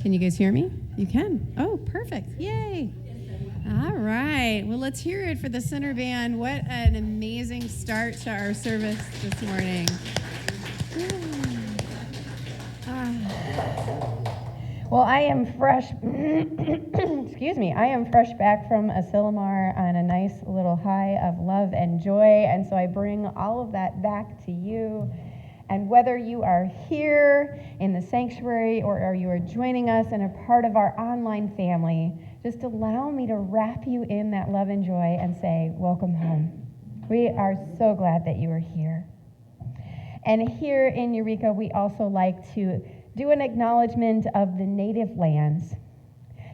Can you guys hear me? You can. Oh, perfect. Yay. All right. Well, let's hear it for the center band. What an amazing start to our service this morning. Well, I am fresh, excuse me, I am fresh back from Asilomar on a nice little high of love and joy, and so I bring all of that back to you. And whether you are here in the sanctuary or you are joining us and a part of our online family, just allow me to wrap you in that love and joy and say, welcome home. We are so glad that you are here. And here in Eureka, we also like to do an acknowledgement of the native lands.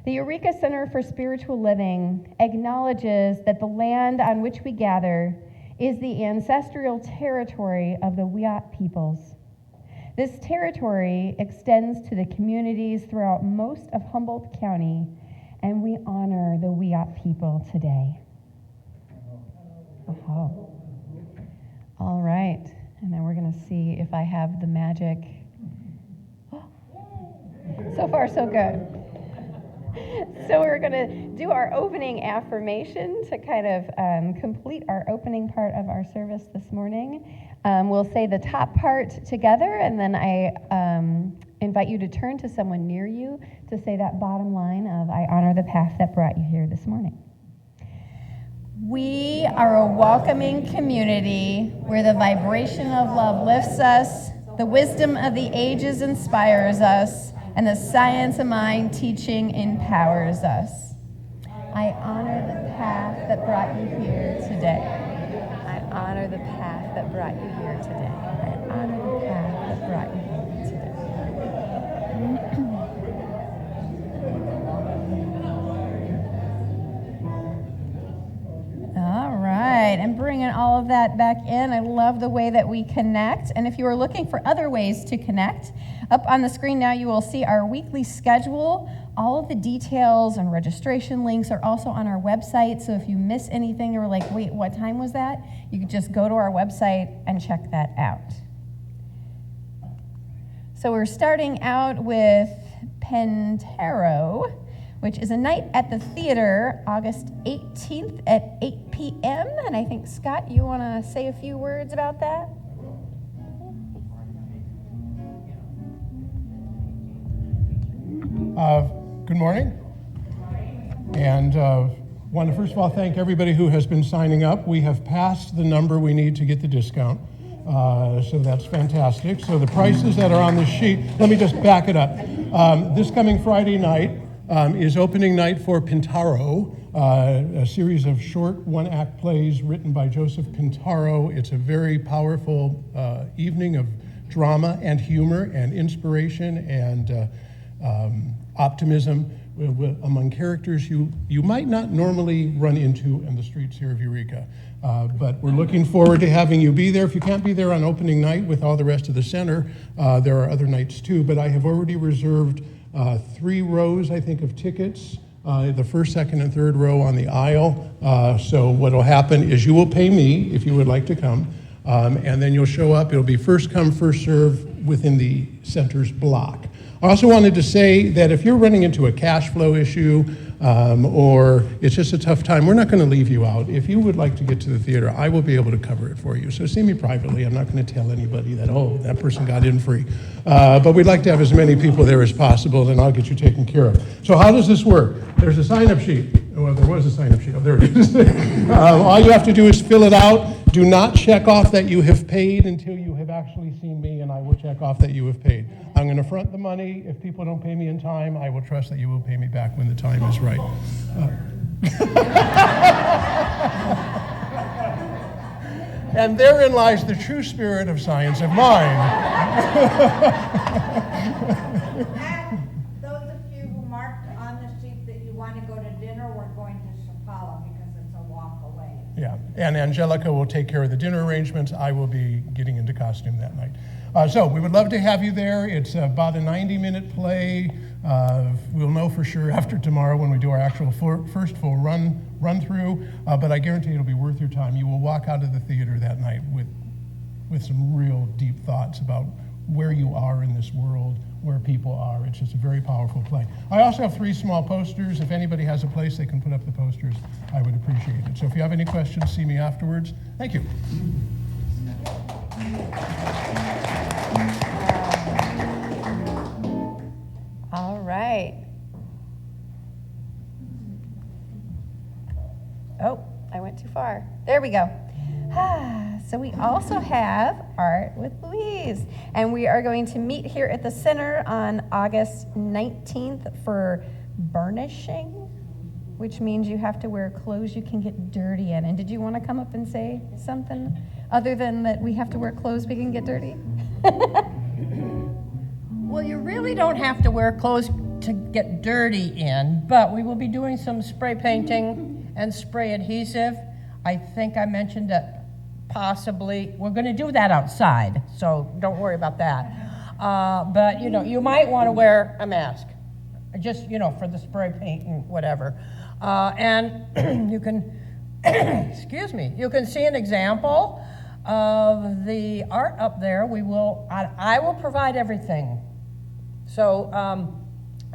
The Eureka Center for Spiritual Living acknowledges that the land on which we gather is the ancestral territory of the Waples peoples. This territory extends to the communities throughout most of Humboldt County, and we honor the Waples people today. Oh. All right, and then we're going to see if I have the magic. So far, so good. So we're going to do our opening affirmation to kind of complete our opening part of our service this morning. We'll say the top part together, and then I invite you to turn to someone near you to say that bottom line of, I honor the path that brought you here this morning. We are a welcoming community where the vibration of love lifts us, the wisdom of the ages inspires us, and the science of mind teaching empowers us. I honor the path that brought you here today. I honor the path that brought you here today. I honor the path that brought you here today. All right, and bringing all of that back in. I love the way that we connect. And if you are looking for other ways to connect, up on the screen now you will see our weekly schedule. All of the details and registration links are also on our website. So if you miss anything or like, wait, what time was that? You can just go to our website and check that out. So we're starting out with Pentero, which is a night at the theater, August 18th at 8 p.m. And I think, Scott, you want to say a few words about that? Good morning. And want to first of all thank everybody who has been signing up. We have passed the number we need to get the discount. So that's fantastic. So the prices that are on this sheet, let me just back it up. This coming Friday night is opening night for Pentero, a series of short one-act plays written by Joseph Pentero. It's a very powerful evening of drama and humor and inspiration and optimism among characters you might not normally run into in the streets here of Eureka. But we're looking forward to having you be there. If you can't be there on opening night with all the rest of the center, there are other nights too, but I have already reserved 3 rows, I think, of tickets, the first, second, and third row on the aisle. So what will happen is you will pay me if you would like to come, and then you'll show up. It'll be first come, first serve within the center's block. I also wanted to say that if you're running into a cash flow issue or it's just a tough time, we're not going to leave you out. If you would like to get to the theater, I will be able to cover it for you. So see me privately. I'm not going to tell anybody that, oh, that person got in free. But we'd like to have as many people there as possible, and I'll get you taken care of. So how does this work? There's a sign-up sheet. Well, there was a sign-up sheet. Oh, there it is. All you have to do is fill it out. Do not check off that you have paid until you have actually seen me, and I will check off that you have paid. I'm going to front the money. If people don't pay me in time, I will trust that you will pay me back when the time is right. And therein lies the true spirit of science of mind. And those of you who marked on the sheet that you want to go to dinner, we're going to Chapala because it's a walk away. Yeah, and Angelica will take care of the dinner arrangements. I will be getting into costume that night. So we would love to have you there. It's about a 90-minute play. We'll know for sure after tomorrow when we do our actual first full run through, but I guarantee it'll be worth your time. You will walk out of the theater that night with some real deep thoughts about where you are in this world, where people are. It's just a very powerful play. I also have 3 small posters. If anybody has a place they can put up the posters, I would appreciate it. So if you have any questions, see me afterwards. Thank you. All right. Oh, I went too far. There we go. So we also have Art with Louise, and we are going to meet here at the center on August 19th for burnishing, which means you have to wear clothes you can get dirty in. And did you want to come up and say something other than that we have to wear clothes we can get dirty? Well, you really don't have to wear clothes to get dirty in, but we will be doing some spray painting and spray adhesive. I think I mentioned that possibly we're going to do that outside, so don't worry about that. But you might want to wear a mask, just for the spray paint and whatever. And you can, excuse me, you can see an example of the art up there. I will provide everything. So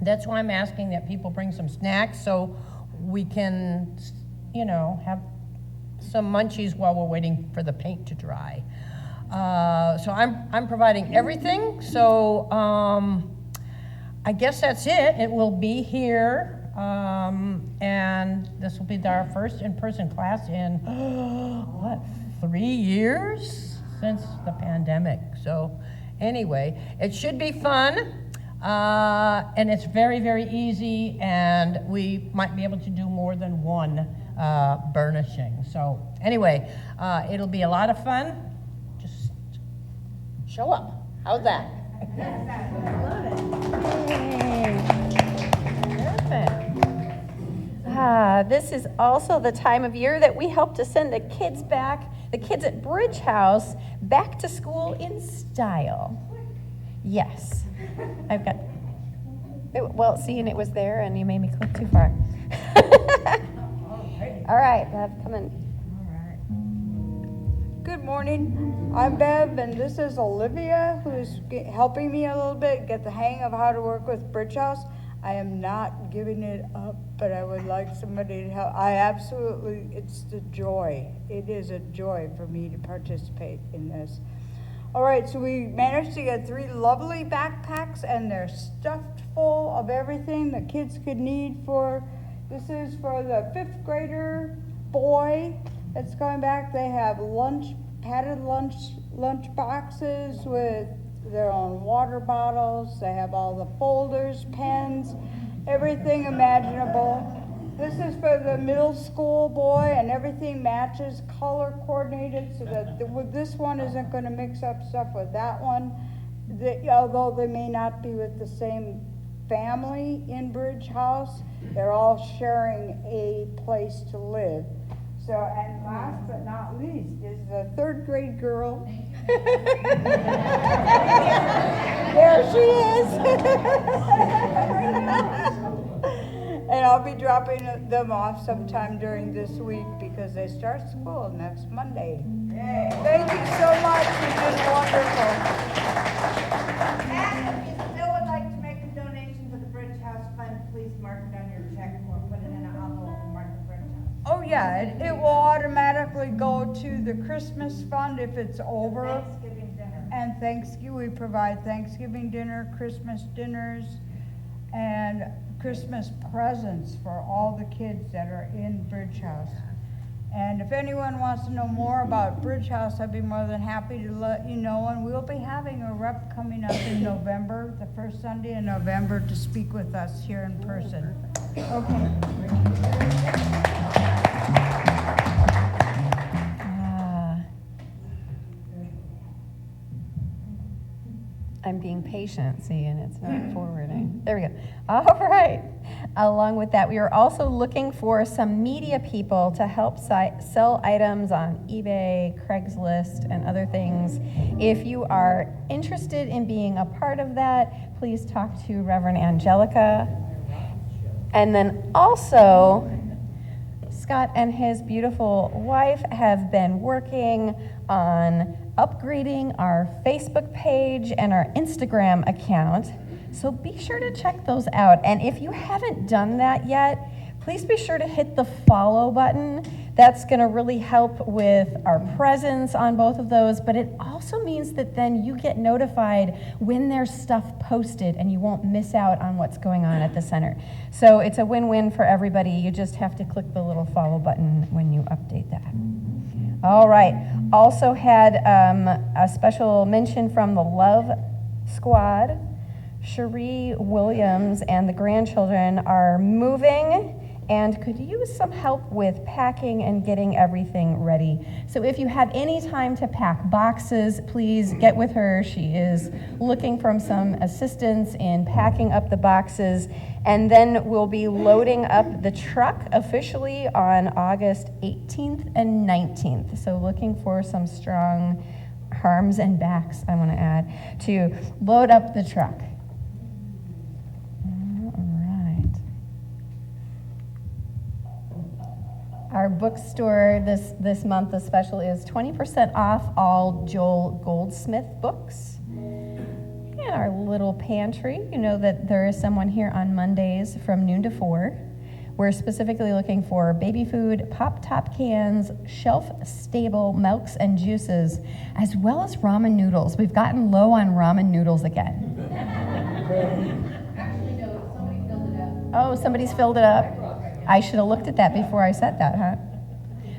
that's why I'm asking that people bring some snacks so we can, have some munchies while we're waiting for the paint to dry. So I'm providing everything. So I guess that's it. It will be here, and this will be our first in-person class in 3 years since the pandemic. So anyway, it should be fun. And it's very, very easy, and we might be able to do more than one burnishing. So anyway, it'll be a lot of fun. Just show up. How's that? Perfect. This is also the time of year that we help to send the kids at Bridge House back to school in style. Yes. I've got, well, seeing it was there and you made me click too far. All right, Bev, come in. Good morning. I'm Bev, and this is Olivia, who's helping me a little bit get the hang of how to work with Bridge House. I am not giving it up, but I would like somebody to help. It's the joy. It is a joy for me to participate in this. All right, so we managed to get 3 lovely backpacks, and they're stuffed full of everything the kids could need for. This is for the 5th grader boy that's going back. They have padded lunch boxes with their own water bottles. They have all the folders, pens, everything imaginable. This is for the middle school boy, and everything matches, color coordinated, so that this one isn't going to mix up stuff with that one. Although they may not be with the same family in Bridge House, they're all sharing a place to live. So, and last but not least is the 3rd grade girl. There she is. And I'll be dropping them off sometime during this week because they start school next Monday. Yay. Thank you so much. You've been wonderful. And if you still would like to make a donation to the Bridge House Fund, please mark it on your check or put it in an envelope and mark the Bridge House. Oh yeah, it will automatically go to the Christmas fund if it's over. Thanksgiving dinner. And we provide Thanksgiving dinner, Christmas dinners, and Christmas presents for all the kids that are in Bridge House. And if anyone wants to know more about Bridge House, I'd be more than happy to let you know. And we'll be having a rep coming up in November, the first Sunday in November, to speak with us here in person. Okay. I'm being patient, see, and it's not forwarding. There we go. All right. Along with that, we are also looking for some media people to help sell items on eBay, Craigslist, and other things. If you are interested in being a part of that, please talk to Reverend Angelica. And then also, Scott and his beautiful wife have been working on upgrading our Facebook page and our Instagram account. So be sure to check those out. And if you haven't done that yet, please be sure to hit the follow button. That's going to really help with our presence on both of those, but it also means that then you get notified when there's stuff posted and you won't miss out on what's going on at the center. So it's a win-win for everybody. You just have to click the little follow button when you update that. All right. Also had a special mention from the Love Squad. Cherie Williams and the grandchildren are moving and could use some help with packing and getting everything ready. So if you have any time to pack boxes, please get with her. She is looking for some assistance in packing up the boxes. And then we'll be loading up the truck officially on August 18th and 19th. So looking for some strong arms and backs, I want to add, to load up the truck. Our bookstore this month, the special is 20% off all Joel Goldsmith books. And our little pantry, you know that there is someone here on Mondays from noon to 4. We're specifically looking for baby food, pop-top cans, shelf-stable milks and juices, as well as ramen noodles. We've gotten low on ramen noodles again. Actually, no, somebody filled it up. Oh, somebody's filled it up? I should have looked at that before I said that, huh?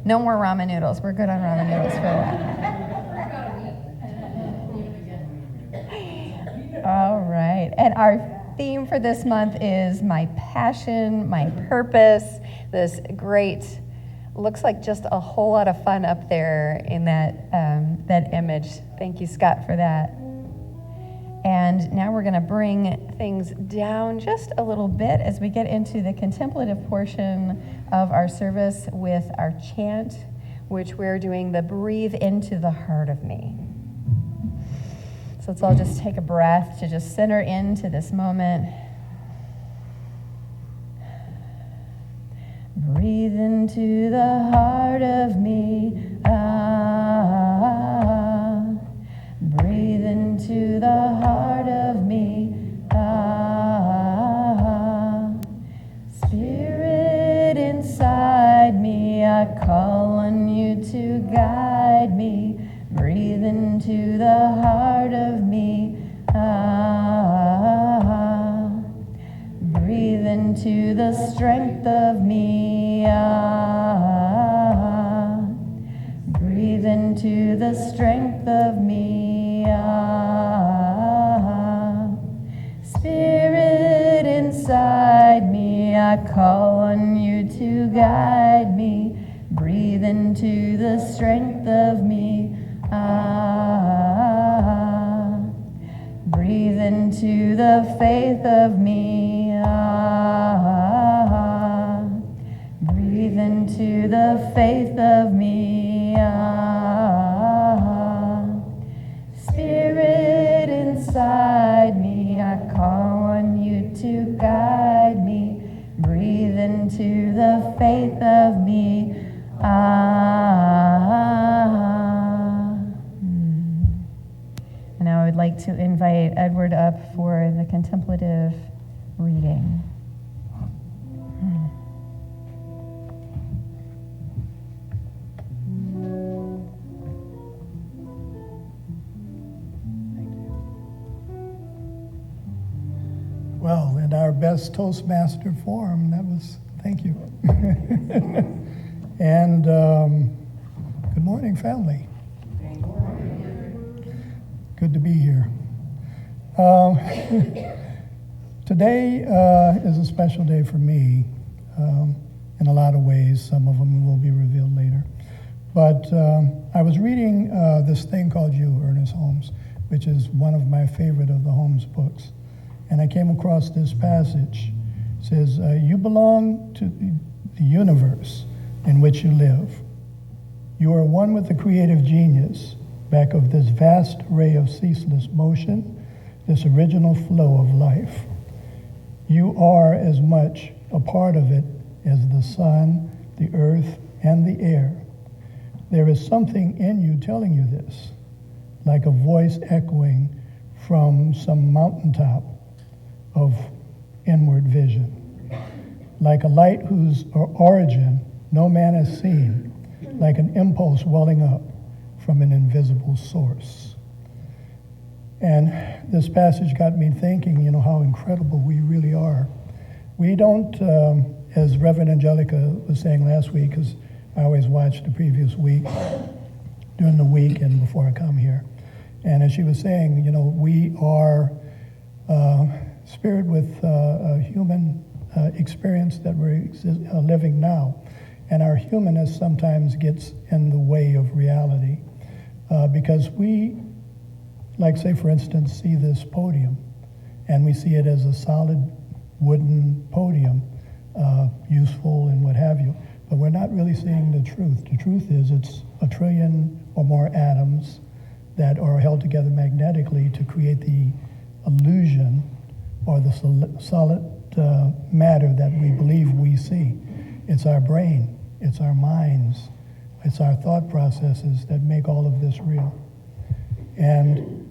No more ramen noodles. We're good on ramen noodles for that. All right. And our theme for this month is my passion, my purpose. This great, looks like just a whole lot of fun up there in that image. Thank you, Scott, for that. And now we're going to bring things down just a little bit as we get into the contemplative portion of our service with our chant, which we're doing the Breathe into the Heart of Me. So let's all just take a breath to just center into this moment. Breathe into the heart of me. Breathe into the heart of me. Spirit inside me, I call on you to guide me. Breathe into the heart of me. Breathe into the strength of me. Breathe into the strength of me. Spirit inside me, I call on you to guide me. Breathe into the strength of me. Breathe into the faith of me. Breathe into the faith of me. Spirit inside me, I call on you to guide me. Breathe into the faith of me. And now I would like to invite Edward up for the contemplative reading. Well, in our best Toastmaster form, thank you. And good morning, family. Good to be here. Today is a special day for me in a lot of ways. Some of them will be revealed later. But I was reading this thing called You, Ernest Holmes, which is one of my favorite of the Holmes books. And I came across this passage. It says, you belong to the universe in which you live. You are one with the creative genius back of this vast ray of ceaseless motion, this original flow of life. You are as much a part of it as the sun, the earth, and the air. There is something in you telling you this, like a voice echoing from some mountaintop of inward vision, like a light whose origin no man has seen, like an impulse welling up from an invisible source. And this passage got me thinking, how incredible we really are. We don't, as Reverend Angelica was saying last week, because I always watch the previous week, during the week and before I come here. And as she was saying, we are spirit with a human experience that we're living now. And our humanness sometimes gets in the way of reality because we, like say for instance, see this podium and we see it as a solid wooden podium, useful and what have you. But we're not really seeing the truth. The truth is it's 1 trillion or more atoms that are held together magnetically to create the illusion or the solid matter that we believe we see. It's our brain, it's our minds, it's our thought processes that make all of this real. And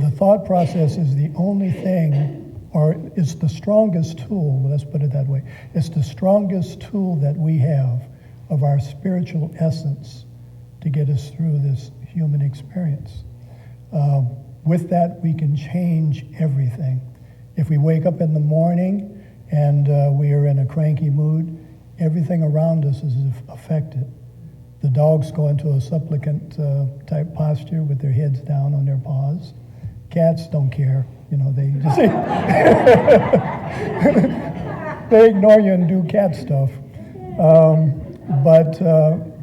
the thought process is the only thing, or it's the strongest tool, let's put it that way. It's the strongest tool that we have of our spiritual essence to get us through this human experience. With that, we can change everything. If we wake up in the morning and we are in a cranky mood, everything around us is affected. The dogs go into a supplicant type posture with their heads down on their paws. Cats don't care, they just they ignore you and do cat stuff. But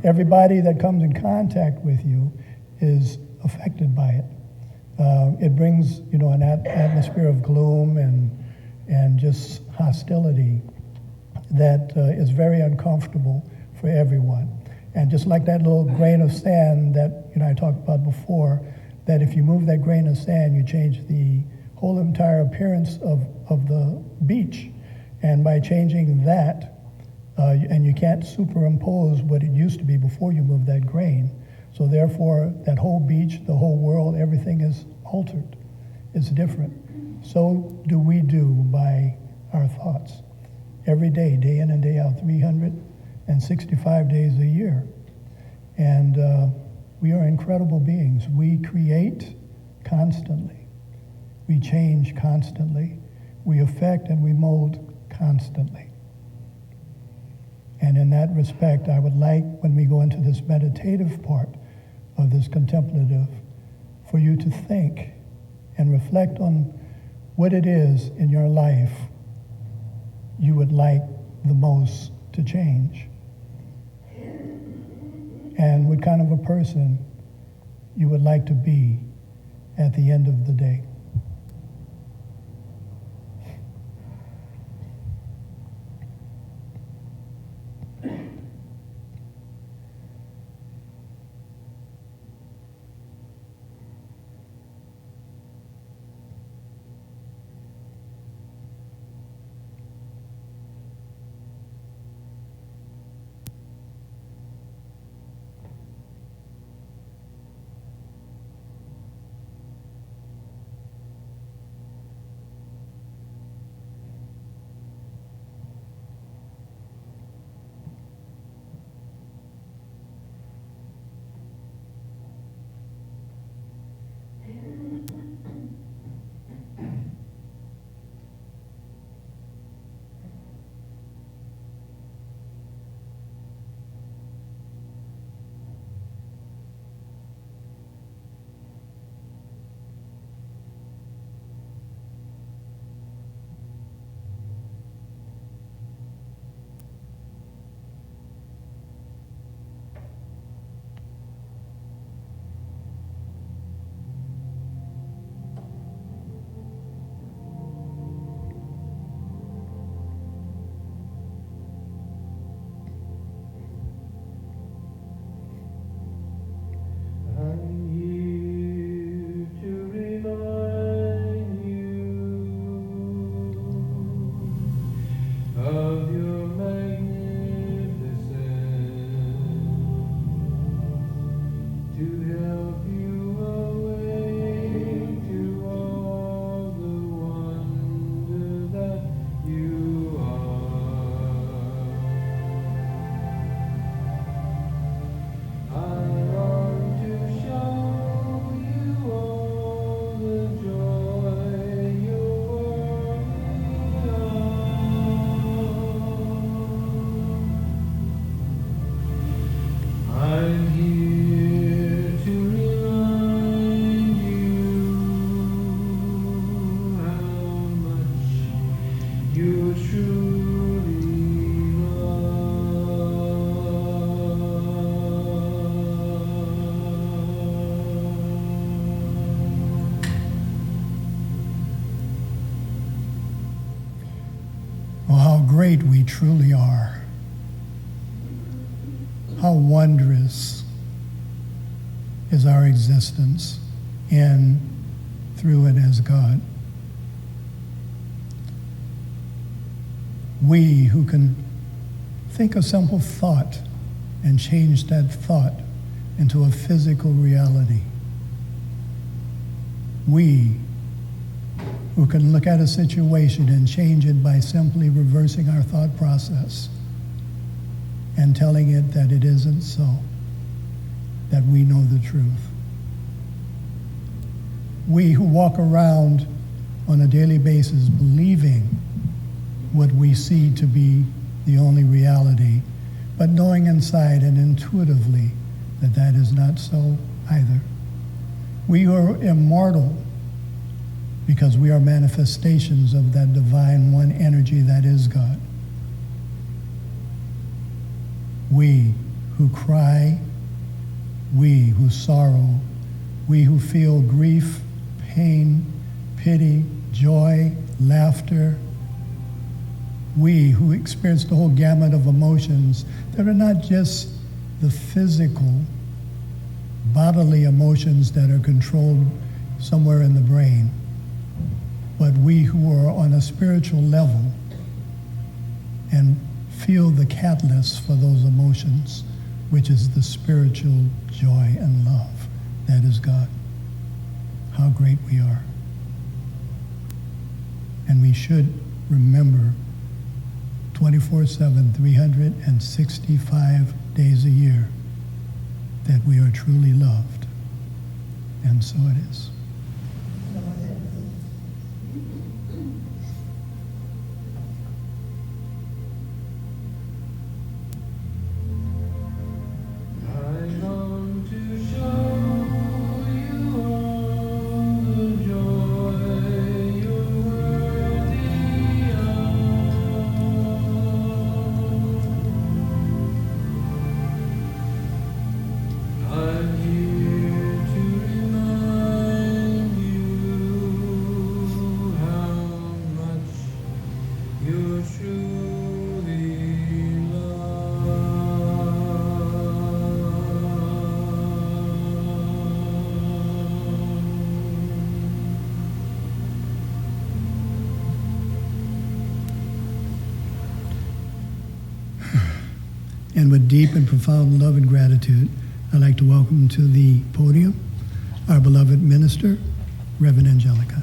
everybody that comes in contact with you is affected by it. It brings, an atmosphere of gloom and just hostility that is very uncomfortable for everyone. And just like that little grain of sand that I talked about before, that if you move that grain of sand, you change the whole entire appearance of the beach. And by changing that, and you can't superimpose what it used to be before you move that grain. So therefore, that whole beach, the whole world, everything is altered. It's different. So do we do by our thoughts. Every day, day in and day out, 365 days a year. And we are incredible beings. We create constantly. We change constantly. We affect and we mold constantly. And in that respect, I would like, when we go into this meditative part of this contemplative, for you to think and reflect on what it is in your life you would like the most to change, and what kind of a person you would like to be at the end of the day. I'm here to remind you how much you truly Oh, how great we truly are. How wondrous is our existence in, through it as God. We who can think a simple thought and change that thought into a physical reality. We who can look at a situation and change it by simply reversing our thought process and telling it that it isn't so, that we know the truth. We who walk around on a daily basis believing what we see to be the only reality, but knowing inside and intuitively that that is not so either. We are immortal because we are manifestations of that divine one energy that is God. We who cry, we who sorrow, we who feel grief, pain, pity, joy, laughter, we who experience the whole gamut of emotions that are not just the physical, bodily emotions that are controlled somewhere in the brain, but we who are on a spiritual level and feel the catalyst for those emotions, which is the spiritual joy and love that is God. How great we are. And we should remember 24/7, 365 days a year that we are truly loved. And so it is. And with deep and profound love and gratitude, I'd like to welcome to the podium our beloved minister, Reverend Angelica.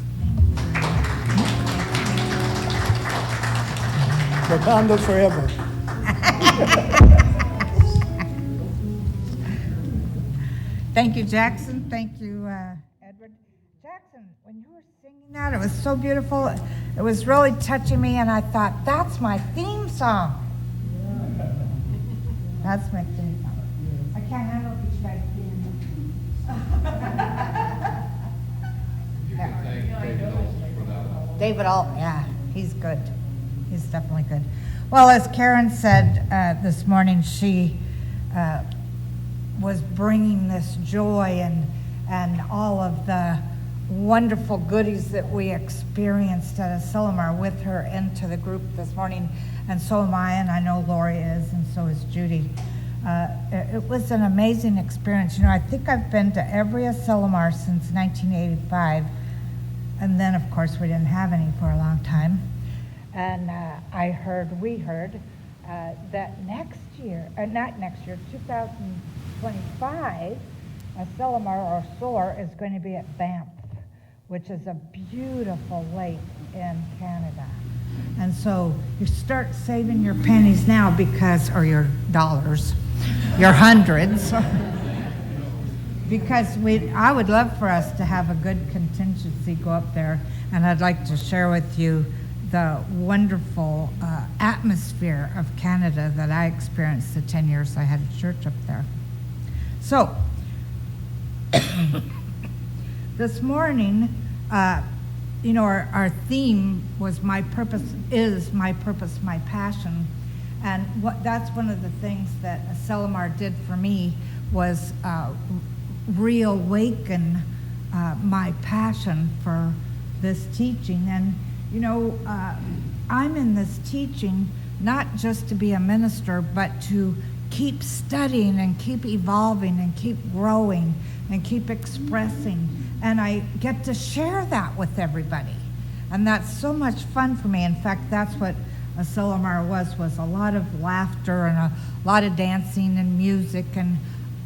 Wakanda forever. Thank you, Jackson. Thank you, Edward. Jackson, when you were singing that, it was so beautiful. It was really touching me, and I thought, that's my theme song. That's my theme song. I can't handle each guy's theme. David Alt, yeah, he's good. He's definitely good. Well, as Karen said this morning, she was bringing this joy and all of the wonderful goodies that we experienced at Asilomar with her into the group this morning, and so am I, and I know Lori is, and so is Judy. It was an amazing experience. You know, I think I've been to every Asilomar since 1985, and then, of course, we didn't have any for a long time. And we heard that next year, not next year, 2025, Asilomar or SOAR is going to be at Banff, which is a beautiful lake in Canada. And so you start saving your pennies now or your dollars, your hundreds, because I would love for us to have a good contingency go up there, and I'd like to share with you the wonderful atmosphere of Canada that I experienced the 10 years I had a church up there. So, this morning, our theme was my purpose, my passion. And that's one of the things that Asilomar did for me was reawaken my passion for this teaching. And, I'm in this teaching not just to be a minister, but to keep studying and keep evolving and keep growing and keep expressing. And I get to share that with everybody. And that's so much fun for me. In fact, that's what Asilomar was a lot of laughter and a lot of dancing and music and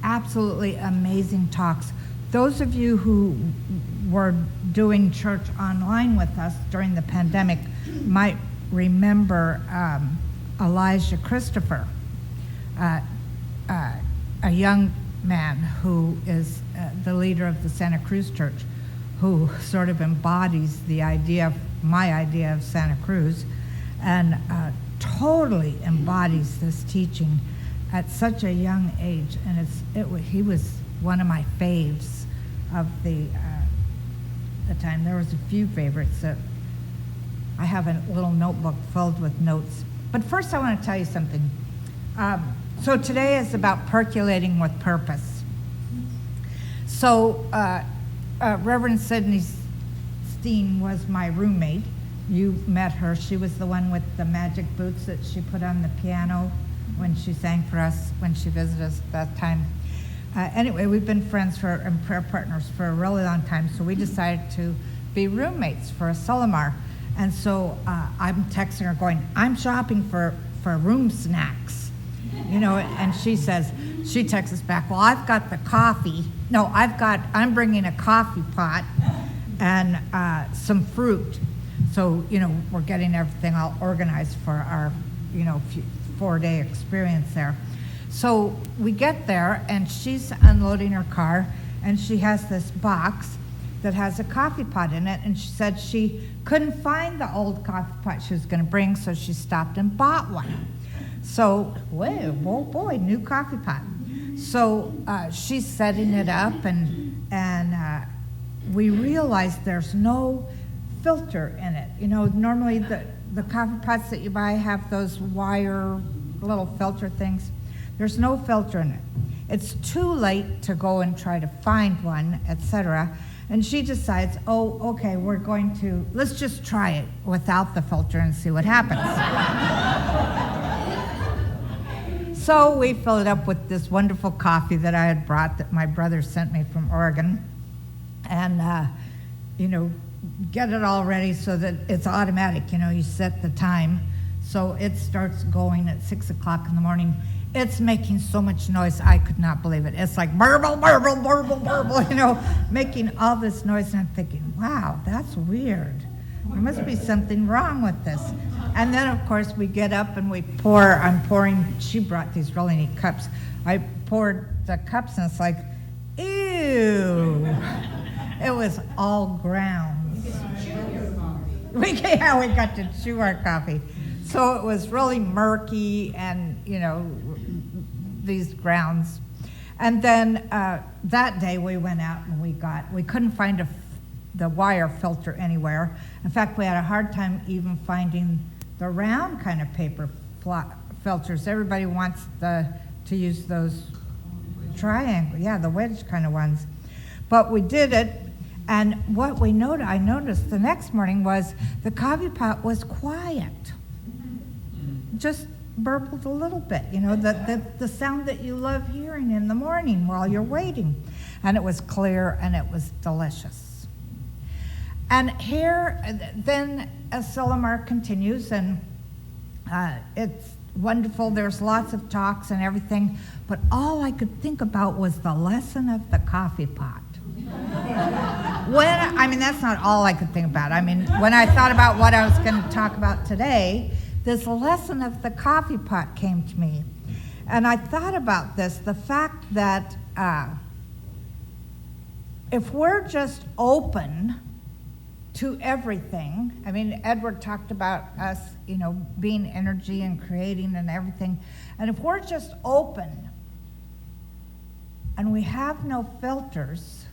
absolutely amazing talks. Those of you who were doing church online with us during the pandemic might remember Elijah Christopher, a young man who is the leader of the Santa Cruz Church, who sort of embodies my idea of Santa Cruz, and totally embodies this teaching at such a young age. And he was one of my faves of the time. There was a few favorites that I have a little notebook filled with notes. But first I want to tell you something. So today is about percolating with purpose. So Reverend Sydney Steen was my roommate. You met her. She was the one with the magic boots that she put on the piano when she sang for us, when she visited us at that time. Anyway, we've been friends and prayer partners for a really long time, so we decided to be roommates for Asilomar. And so I'm texting her going, I'm shopping for room snacks, and she texts us back, well, I've got the coffee. No, I'm bringing a coffee pot and some fruit. So, we're getting everything all organized for our, 4-day experience there. So we get there, and she's unloading her car, and she has this box that has a coffee pot in it, and she said she couldn't find the old coffee pot she was going to bring, so she stopped and bought one. So, whoa, boy, new coffee pot. So she's setting it up, and we realized there's no filter in it. Normally the coffee pots that you buy have those wire little filter things. There's no filter in it. It's too late to go and try to find one, etc. And she decides, okay, let's just try it without the filter and see what happens. So we fill it up with this wonderful coffee that I had brought that my brother sent me from Oregon. And, get it all ready so that it's automatic, you set the time. So it starts going at 6 o'clock in the morning. It's making so much noise, I could not believe it. It's like burble, burble, burble, burble, making all this noise. And I'm thinking, wow, that's weird. There must be something wrong with this. And then, of course, we get up and I'm pouring, she brought these really neat cups. I poured the cups, and it's like, ew. It was all grounds. We got to chew our coffee. So it was really murky and, these grounds. And then that day we went out and we couldn't find the wire filter anywhere. In fact, we had a hard time even finding the round kind of paper filters. Everybody wants to use those triangle, the wedge kind of ones. But we did it, and what I noticed the next morning was the coffee pot was quiet. Just burbled a little bit, the sound that you love hearing in the morning while you're waiting. And it was clear and it was delicious. And here, then Asilomar continues, and it's wonderful. There's lots of talks and everything, but all I could think about was the lesson of the coffee pot. That's not all I could think about. When I thought about what I was going to talk about today, this lesson of the coffee pot came to me. And I thought about this, the fact that if we're just open to everything, Edward talked about us, being energy and creating and everything, and if we're just open and we have no filters,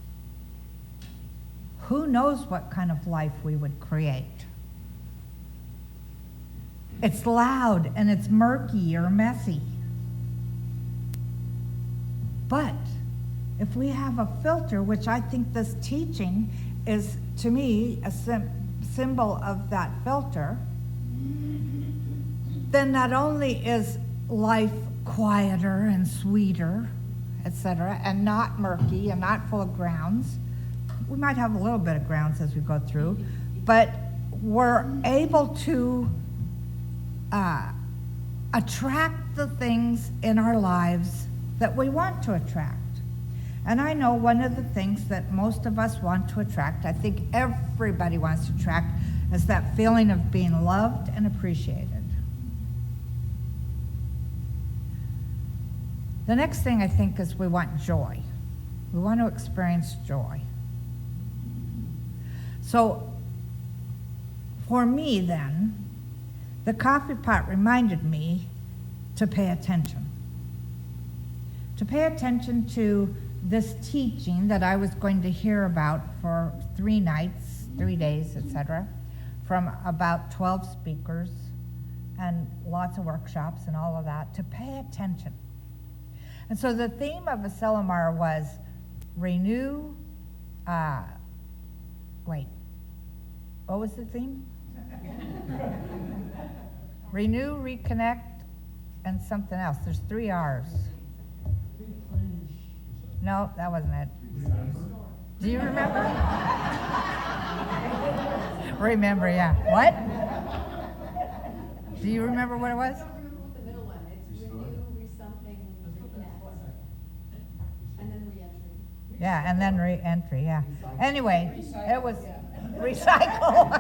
who knows what kind of life we would create? It's loud and it's murky or messy. But if we have a filter, which I think this teaching is, to me, a symbol of that filter, then not only is life quieter and sweeter, etc., and not murky and not full of grounds. We might have a little bit of grounds as we go through, but we're able to attract the things in our lives that we want to attract. And I know one of the things that most of us want to attract, I think everybody wants to attract, is that feeling of being loved and appreciated. The next thing I think is we want joy. We want to experience joy. So for me then, the coffee pot reminded me to pay attention. To pay attention to this teaching that I was going to hear about for 3 nights, 3 days, etc., from about 12 speakers and lots of workshops and all of that, to pay attention. And so the theme of Asilomar was renew, what was the theme? Renew, reconnect, and something else. There's 3 R's. No, that wasn't it. Do you remember? Remember, yeah. What? Do you remember what it was? The middle one, it's renew, re-something, reconnect, and then re-entry. Yeah, and then re-entry, yeah. Anyway, it was recycle.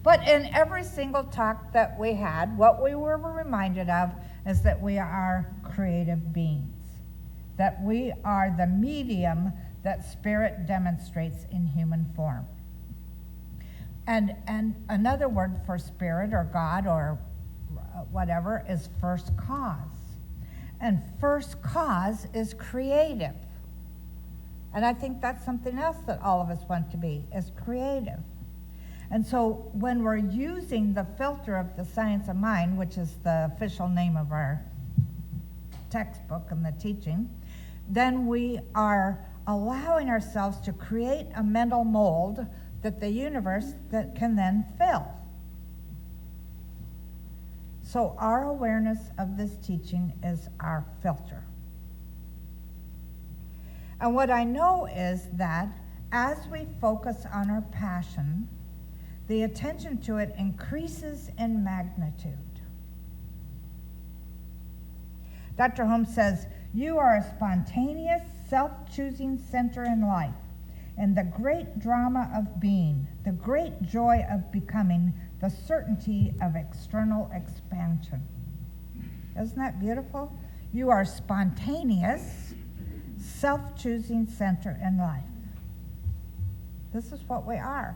But in every single talk that we had, what we were reminded of is that we are creative beings, that we are the medium that spirit demonstrates in human form. And another word for spirit or God or whatever is first cause. And first cause is creative. And I think that's something else that all of us want to be, is creative. And so when we're using the filter of the science of mind, which is the official name of our textbook and the teaching, then we are allowing ourselves to create a mental mold that the universe that can then fill. So our awareness of this teaching is our filter. And what I know is that as we focus on our passion, the attention to it increases in magnitude. Dr. Holmes says, you are a spontaneous, self-choosing center in life, and the great drama of being, the great joy of becoming, the certainty of external expansion. Isn't that beautiful? You are spontaneous, self-choosing center in life. This is what we are.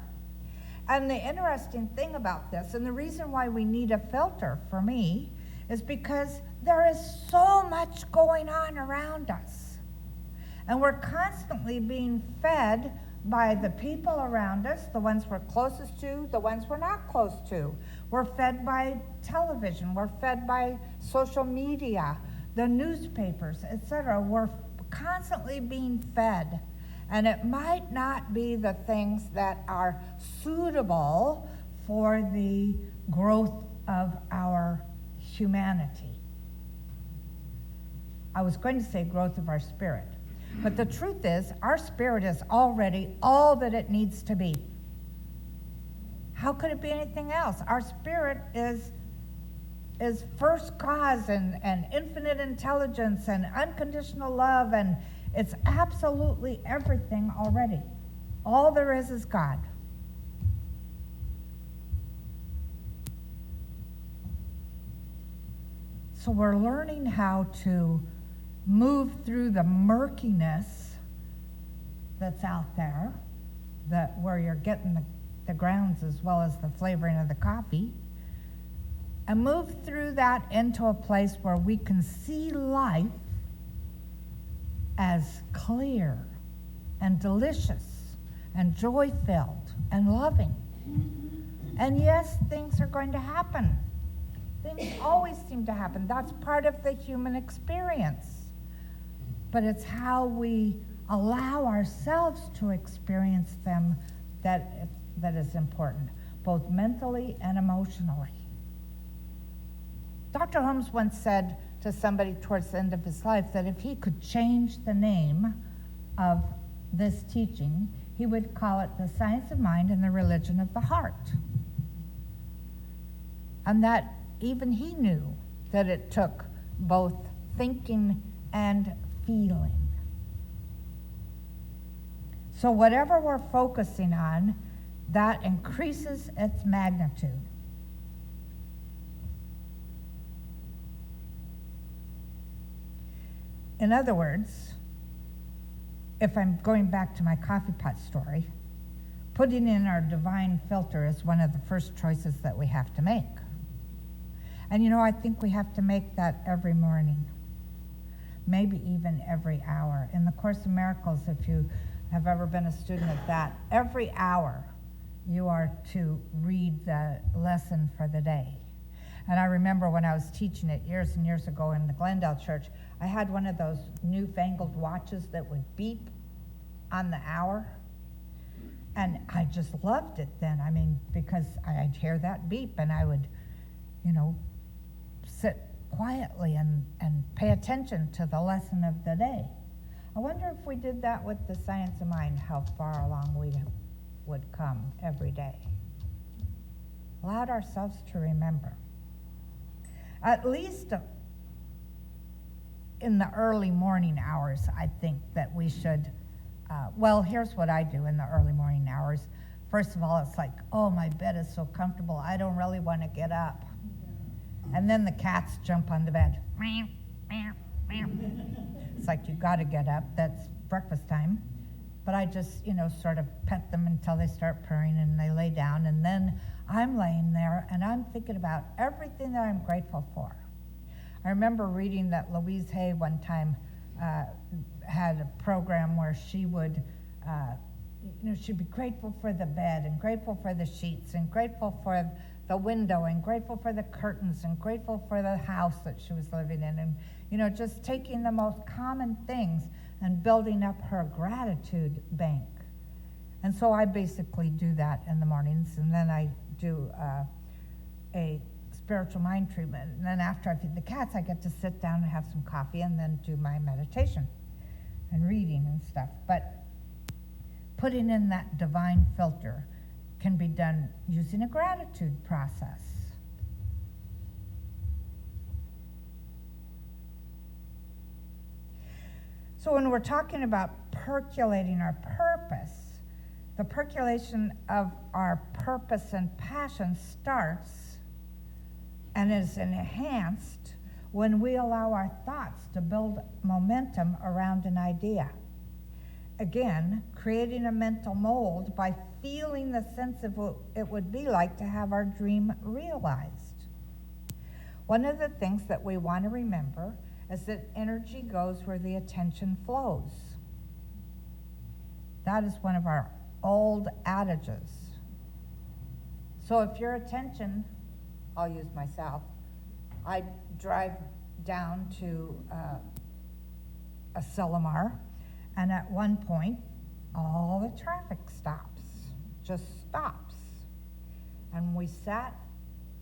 And the interesting thing about this, and the reason why we need a filter for me, is because there is so much going on around us. And we're constantly being fed by the people around us, the ones we're closest to, the ones we're not close to. We're fed by television, we're fed by social media, the newspapers, etc. We're constantly being fed. And it might not be the things that are suitable for the growth of our humanity. I was going to say growth of our spirit. But the truth is, our spirit is already all that it needs to be. How could it be anything else? Our spirit is first cause and infinite intelligence and unconditional love, and it's absolutely everything already. All there is God. So we're learning how to move through the murkiness that's out there, that where you're getting the grounds as well as the flavoring of the coffee, and move through that into a place where we can see life as clear and delicious and joy-filled and loving. And yes, things are going to happen. Things always seem to happen. That's part of the human experience. But it's how we allow ourselves to experience them that is important, both mentally and emotionally. Dr. Holmes once said to somebody towards the end of his life that if he could change the name of this teaching, he would call it the science of mind and the religion of the heart. And that even he knew that it took both thinking and feeling. So whatever we're focusing on, that increases its magnitude. In other words, if I'm going back to my coffee pot story, putting in our divine filter is one of the first choices that we have to make. And you know, I think we have to make that every morning, maybe even every hour. In the Course in Miracles, if you have ever been a student of that, every hour you are to read the lesson for the day. And I remember when I was teaching it years and years ago in the Glendale Church, I had one of those newfangled watches that would beep on the hour. And I just loved it then. I mean, because I'd hear that beep and I would, sit quietly and pay attention to the lesson of the day. I wonder if we did that with the science of mind, how far along we would come every day. Allowed ourselves to remember. At least in the early morning hours, I think that we should, here's what I do in the early morning hours. First of all, it's like, oh, my bed is so comfortable, I don't really want to get up. And then the cats jump on the bed. It's like, you got to get up, that's breakfast time. But I just, sort of pet them until they start purring and they lay down. And then I'm laying there and I'm thinking about everything that I'm grateful for. I remember reading that Louise Hay one time had a program where she would, she'd be grateful for the bed and grateful for the sheets and grateful for the window and grateful for the curtains and grateful for the house that she was living in. And, just taking the most common things and building up her gratitude bank. And so I basically do that in the mornings, and then I do a spiritual mind treatment. And then after I feed the cats, I get to sit down and have some coffee and then do my meditation and reading and stuff. But putting in that divine filter can be done using a gratitude process. So when we're talking about percolating our purpose, the percolation of our purpose and passion starts and is enhanced when we allow our thoughts to build momentum around an idea. Again, creating a mental mold by feeling the sense of what it would be like to have our dream realized. One of the things that we want to remember is that energy goes where the attention flows. That is one of our old adages. So if your attention, I'll use myself, I drive down to Asilomar, and at one point, all the traffic stops, just stops. And we sat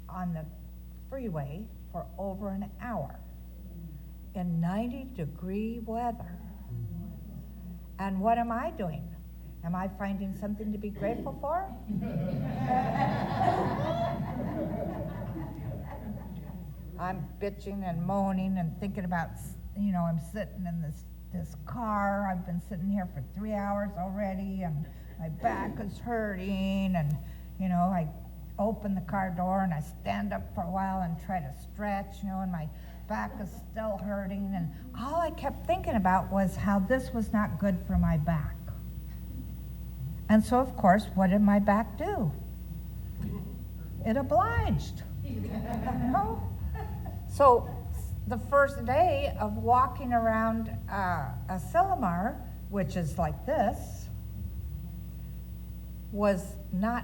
on the freeway for over an hour in 90-degree weather. And what am I doing? Am I finding something to be grateful for? I'm bitching and moaning and thinking about, I'm sitting in this car. I've been sitting here for 3 hours already, and my back is hurting, and, I open the car door and I stand up for a while and try to stretch, and my back is still hurting, and all I kept thinking about was how this was not good for my back. And so, of course, what did my back do? It obliged. So the first day of walking around Asilomar, which is like this, was not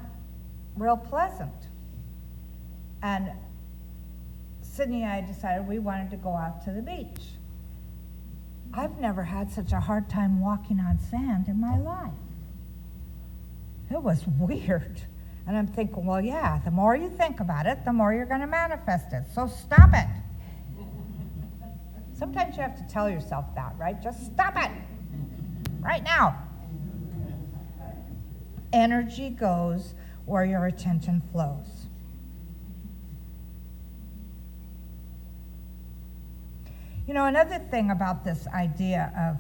real pleasant. And Sydney and I decided we wanted to go out to the beach. I've never had such a hard time walking on sand in my life. It was weird. And I'm thinking, well, yeah, the more you think about it, the more you're going to manifest it. So stop it. Sometimes you have to tell yourself that, right? Just stop it right now. Energy goes where your attention flows. You know, another thing about this idea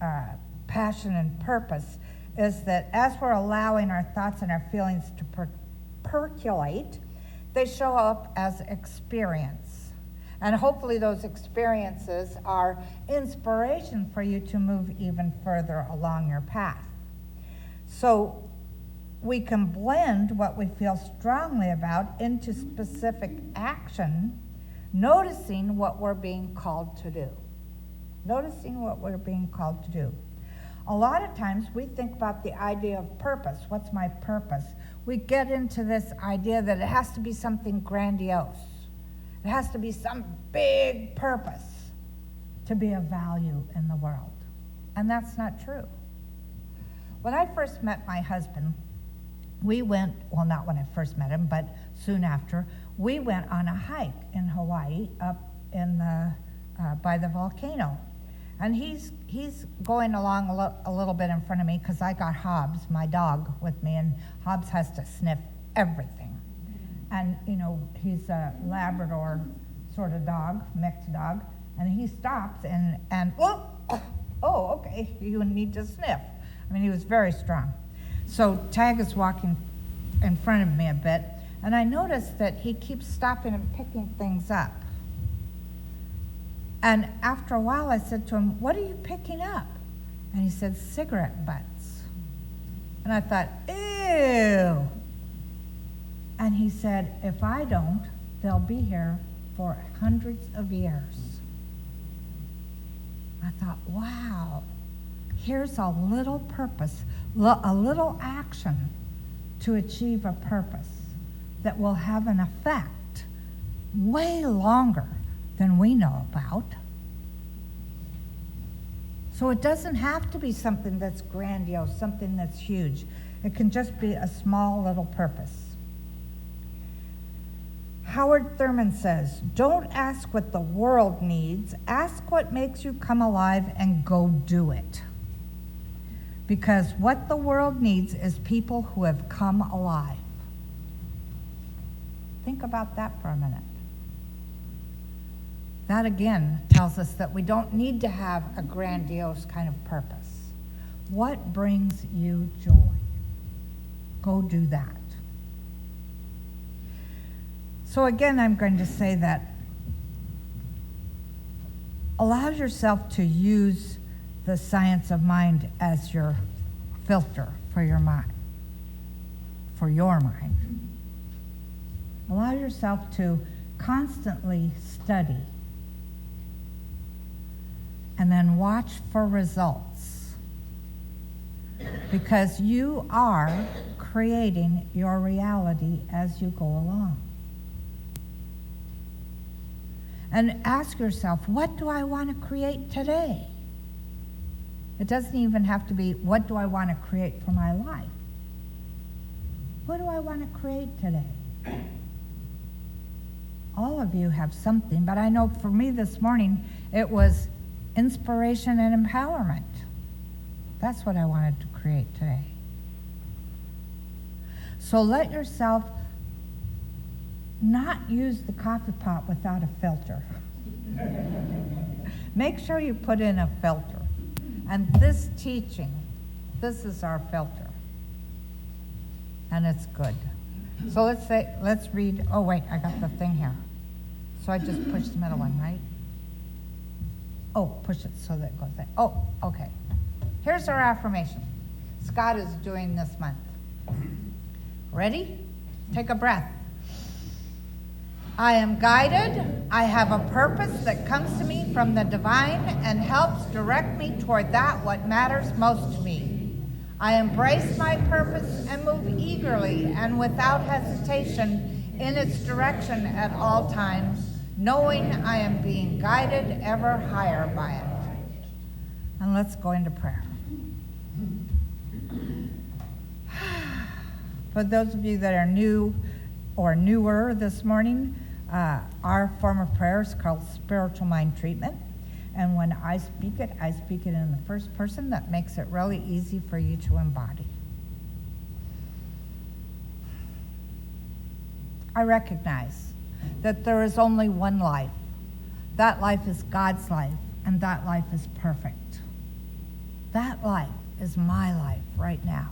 of passion and purpose is that as we're allowing our thoughts and our feelings to percolate, they show up as experience. And hopefully those experiences are inspiration for you to move even further along your path. So we can blend what we feel strongly about into specific action, noticing what we're being called to do. Noticing what we're being called to do. A lot of times we think about the idea of purpose. What's my purpose? We get into this idea that it has to be something grandiose. It has to be some big purpose to be of value in the world. And that's not true. When I first met my husband, we went, well, not when I first met him, but soon after, we went on a hike in Hawaii up in the, by the volcano. And he's going along a little bit in front of me because I got Hobbs, my dog, with me, and Hobbs has to sniff everything. And, you know, he's a Labrador sort of dog, mixed dog, and he stops and okay, you need to sniff. I mean, he was very strong. So Tag is walking in front of me a bit, and I noticed that he keeps stopping and picking things up. And after a while, I said to him, "What are you picking up?" And he said, "Cigarette butts." And I thought, ew. And he said, "If I don't, they'll be here for hundreds of years." I thought, wow, here's a little purpose, a little action to achieve a purpose that will have an effect way longer than we know about. So it doesn't have to be something that's grandiose, something that's huge. It can just be a small little purpose. Howard Thurman says, "Don't ask what the world needs, ask what makes you come alive and go do it." Because what the world needs is people who have come alive. Think about that for a minute. That again tells us that we don't need to have a grandiose kind of purpose. What brings you joy? Go do that. So again, I'm going to say that allow yourself to use the science of mind as your filter for your mind. Allow yourself to constantly study and then watch for results, because you are creating your reality as you go along. And ask yourself, what do I want to create today? It doesn't even have to be, what do I want to create for my life? What do I want to create today? All of you have something, but I know for me this morning, it was inspiration and empowerment. That's what I wanted to create today. So let yourself not use the coffee pot without a filter. Make sure you put in a filter. And this teaching, this is our filter. And it's good. So let's read, oh wait, I got the thing here. So I just push the middle one, right? Oh, push it so that it goes there. Oh, okay. Here's our affirmation. Scott is doing this month. Ready? Take a breath. I am guided. I have a purpose that comes to me from the divine and helps direct me toward that what matters most to me. I embrace my purpose and move eagerly and without hesitation in its direction at all times, knowing I am being guided ever higher by it. And let's go into prayer. For those of you that are new or newer this morning, our form of prayer is called spiritual mind treatment. And when I speak it in the first person. That makes it really easy for you to embody. I recognize that there is only one life. That life is God's life, and that life is perfect. That life is my life right now.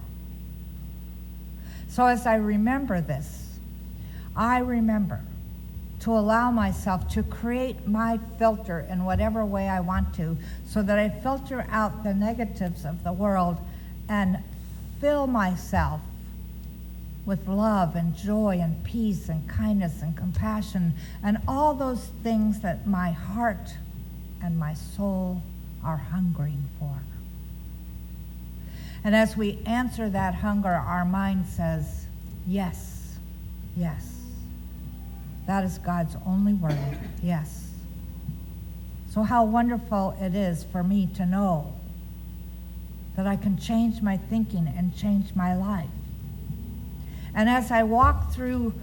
So as I remember this, I remember to allow myself to create my filter in whatever way I want to, so that I filter out the negatives of the world and fill myself with love and joy and peace and kindness and compassion and all those things that my heart and my soul are hungering for. And as we answer that hunger, our mind says, yes, yes. That is God's only word, yes. So how wonderful it is for me to know that I can change my thinking and change my life. And as I walk through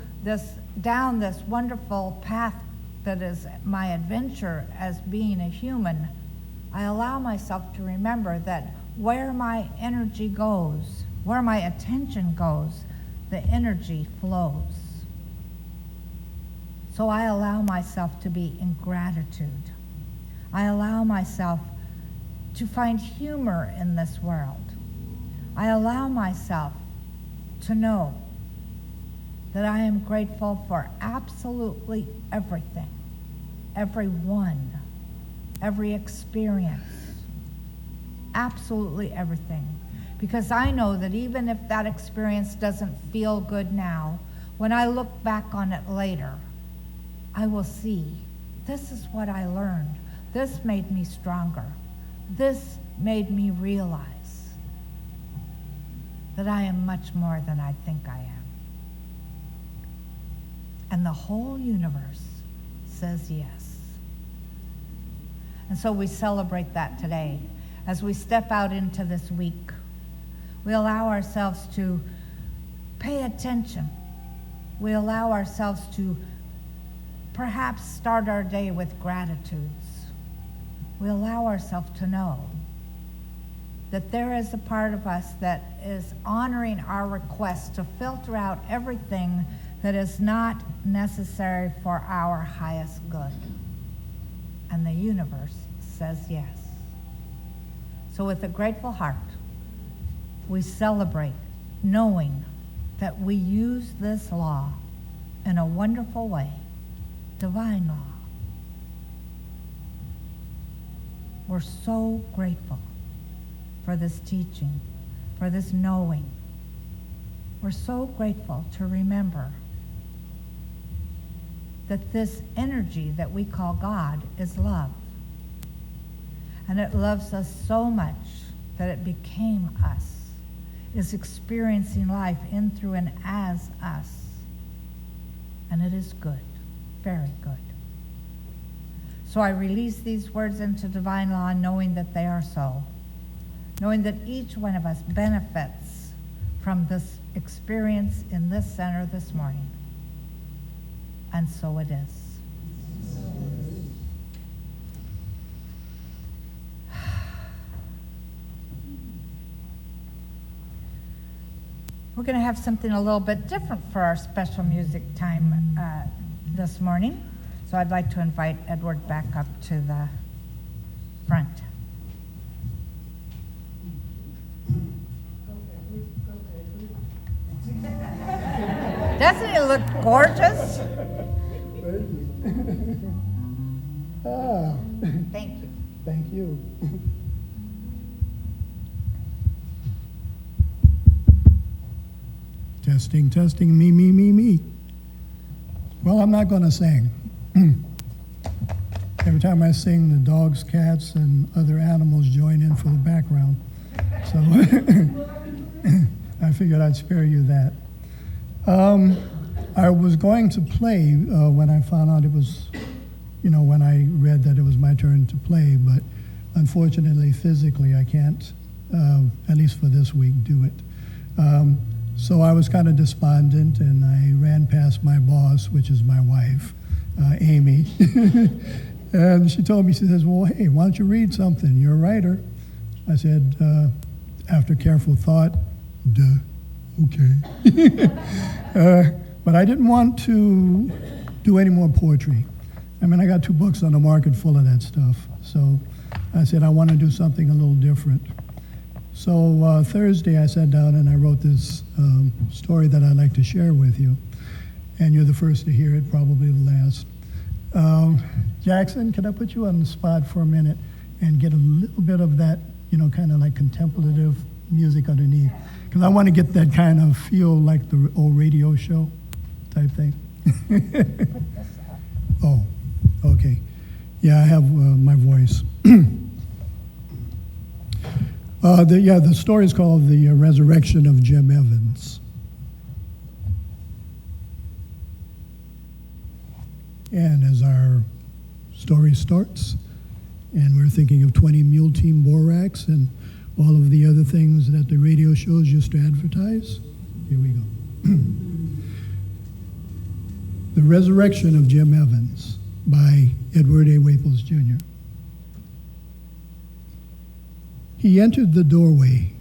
down this wonderful path that is my adventure as being a human, I allow myself to remember that where my energy goes, where my attention goes, the energy flows. So I allow myself to be in gratitude. I allow myself to find humor in this world. I allow myself to know that I am grateful for absolutely everything, everyone, every experience, absolutely everything. Because I know that even if that experience doesn't feel good now, when I look back on it later, I will see, this is what I learned. This made me stronger. This made me realize that I am much more than I think I am. And the whole universe says yes. And so we celebrate that today. As we step out into this week, we allow ourselves to pay attention. We allow ourselves to perhaps start our day with gratitudes. We allow ourselves to know that there is a part of us that is honoring our request to filter out everything that is not necessary for our highest good. And the universe says yes. So with a grateful heart, we celebrate knowing that we use this law in a wonderful way. Divine law. We're so grateful for this teaching, for this knowing. We're so grateful to remember that this energy that we call God is love. And it loves us so much that it became us, is experiencing life in, through, and as us. And it is good. Very good. So I release these words into divine law, knowing that they are so. Knowing that each one of us benefits from this experience in this center this morning. And so it is. We're going to have something a little bit different for our special music time this morning. So I'd like to invite Edward back up to the front. Doesn't he look gorgeous? Thank you. Thank you. Testing, me. Well, I'm not going to sing. Every time I sing, the dogs, cats, and other animals join in for the background. So I figured I'd spare you that. I was going to play when I found out it was, when I read that it was my turn to play, but unfortunately, physically, I can't, at least for this week, do it. So I was kind of despondent, and I ran past my boss, which is my wife, Amy. And she told me, she says, well, hey, why don't you read something? You're a writer. I said, after careful thought, duh, okay. But I didn't want to do any more poetry. I mean, I got 2 books on the market full of that stuff. So I said, I want to do something a little different. So Thursday, I sat down and I wrote this story that I'd like to share with you. And you're the first to hear it, probably the last. Jackson, can I put you on the spot for a minute and get a little bit of that, kind of like contemplative music underneath? Because I want to get that kind of feel like the old radio show type thing. Oh, okay. Yeah, I have my voice. The story is called The Resurrection of Jim Evans. And as our story starts, and we're thinking of 20 Mule Team Borax and all of the other things that the radio shows used to advertise, here we go. The Resurrection of Jim Evans by Edward A. Waples, Jr. He entered the doorway,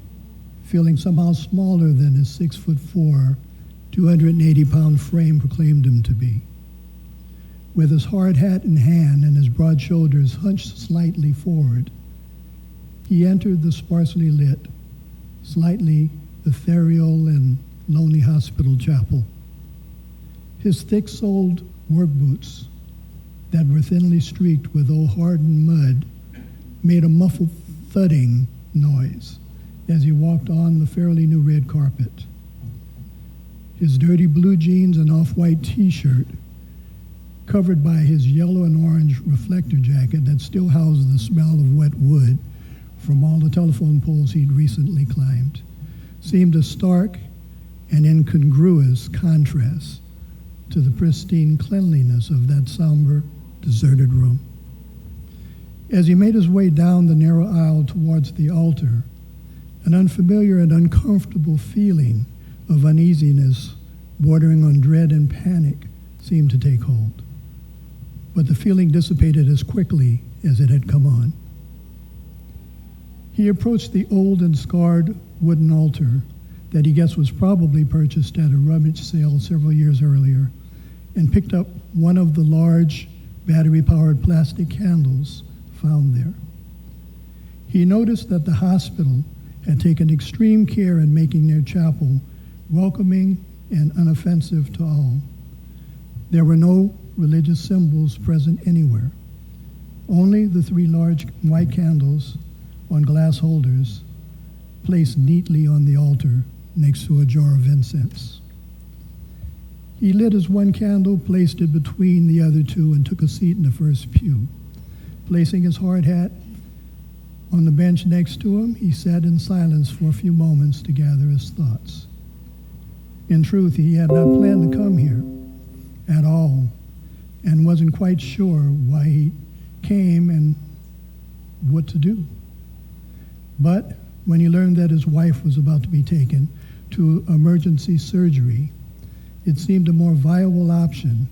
feeling somehow smaller than his 6'4", 280-pound frame proclaimed him to be. With his hard hat in hand and his broad shoulders hunched slightly forward, he entered the sparsely lit, slightly ethereal and lonely hospital chapel. His thick-soled work boots that were thinly streaked with old hardened mud made a muffled thudding noise as he walked on the fairly new red carpet. His dirty blue jeans and off-white t-shirt, covered by his yellow and orange reflector jacket that still housed the smell of wet wood from all the telephone poles he'd recently climbed, seemed a stark and incongruous contrast to the pristine cleanliness of that somber, deserted room. As he made his way down the narrow aisle towards the altar, an unfamiliar and uncomfortable feeling of uneasiness bordering on dread and panic seemed to take hold. But the feeling dissipated as quickly as it had come on. He approached the old and scarred wooden altar that he guessed was probably purchased at a rummage sale several years earlier and picked up one of the large battery-powered plastic candles found there. He noticed that the hospital had taken extreme care in making their chapel welcoming and unoffensive to all. There were no religious symbols present anywhere, only the 3 large white candles on glass holders placed neatly on the altar next to a jar of incense. He lit his one candle, placed it between the other 2, and took a seat in the first pew. Placing his hard hat on the bench next to him, he sat in silence for a few moments to gather his thoughts. In truth, he had not planned to come here at all, and wasn't quite sure why he came and what to do. But when he learned that his wife was about to be taken to emergency surgery, it seemed a more viable option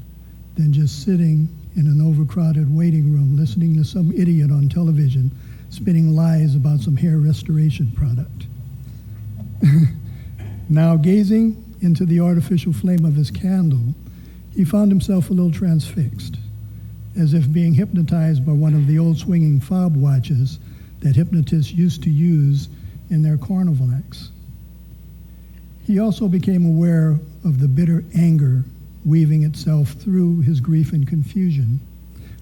than just sitting in an overcrowded waiting room listening to some idiot on television spinning lies about some hair restoration product. Now, gazing into the artificial flame of his candle, he found himself a little transfixed, as if being hypnotized by one of the old swinging fob watches that hypnotists used to use in their carnival acts. He also became aware of the bitter anger weaving itself through his grief and confusion,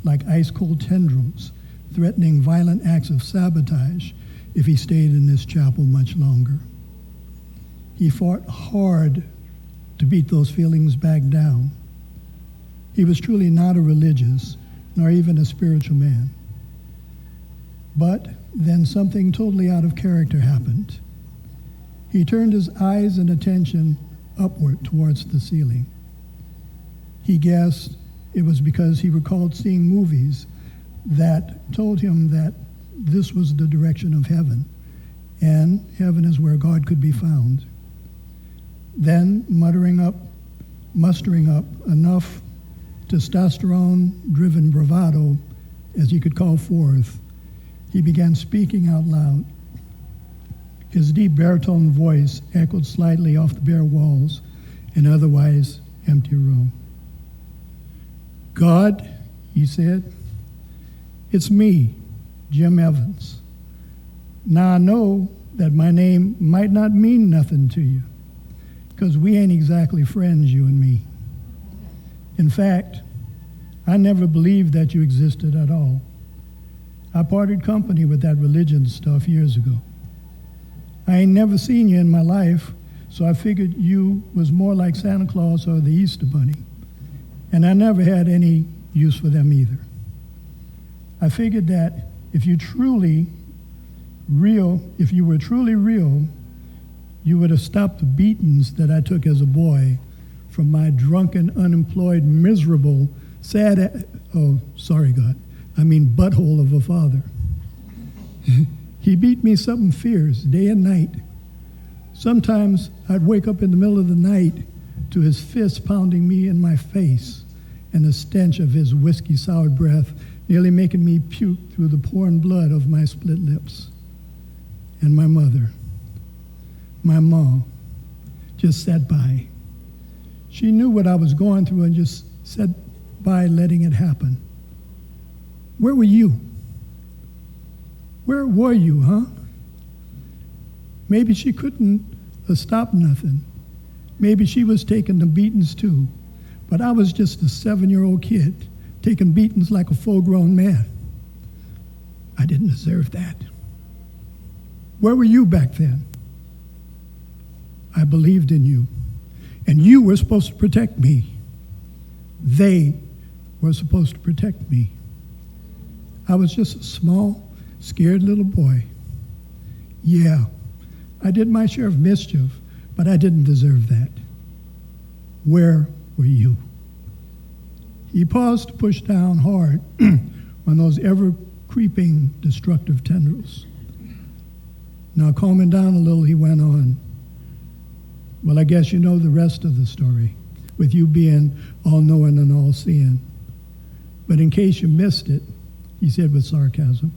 like ice-cold tendrils threatening violent acts of sabotage if he stayed in this chapel much longer. He fought hard to beat those feelings back down. He was truly not a religious, nor even a spiritual man. But then something totally out of character happened. He turned his eyes and attention upward towards the ceiling. He guessed it was because he recalled seeing movies that told him that this was the direction of heaven, and heaven is where God could be found. Then, mustering up enough testosterone-driven bravado, as he could call forth, he began speaking out loud. His deep baritone voice echoed slightly off the bare walls and otherwise empty room. God, he said, it's me, Jim Evans. Now I know that my name might not mean nothing to you, because we ain't exactly friends, you and me. In fact, I never believed that you existed at all. I parted company with that religion stuff years ago. I ain't never seen you in my life, so I figured you was more like Santa Claus or the Easter Bunny, and I never had any use for them either. I figured that if you were truly real, you would have stopped the beatings that I took as a boy from my drunken, unemployed, miserable, butthole of a father. He beat me something fierce, day and night. Sometimes I'd wake up in the middle of the night to his fist pounding me in my face and the stench of his whiskey-soured breath nearly making me puke through the pouring blood of my split lips. And my mother, my mom, just sat by. She knew what I was going through and just sat by letting it happen. Where were you? Where were you, huh? Maybe she couldn't have stopped nothing. Maybe she was taking the beatings too. But I was just a 7-year-old kid taking beatings like a full-grown man. I didn't deserve that. Where were you back then? I believed in you, and you were supposed to protect me. They were supposed to protect me. I was just a small, scared little boy. Yeah, I did my share of mischief, but I didn't deserve that. Where were you? He paused to push down hard on those ever-creeping destructive tendrils. Now, calming down a little, he went on. Well, I guess you know the rest of the story, with you being all-knowing and all-seeing. But in case you missed it, he said with sarcasm,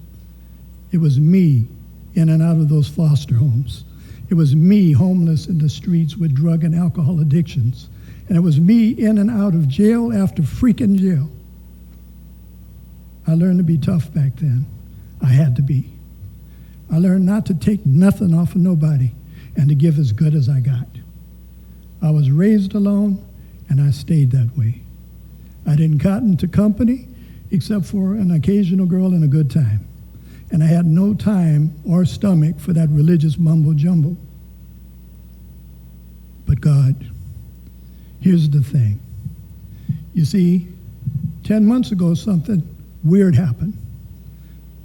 it was me in and out of those foster homes. It was me homeless in the streets with drug and alcohol addictions. And it was me in and out of jail after freaking jail. I learned to be tough back then. I had to be. I learned not to take nothing off of nobody and to give as good as I got. I was raised alone, and I stayed that way. I didn't cotton to company except for an occasional girl and a good time. And I had no time or stomach for that religious mumbo-jumbo. But God, here's the thing. You see, 10 months ago, something weird happened.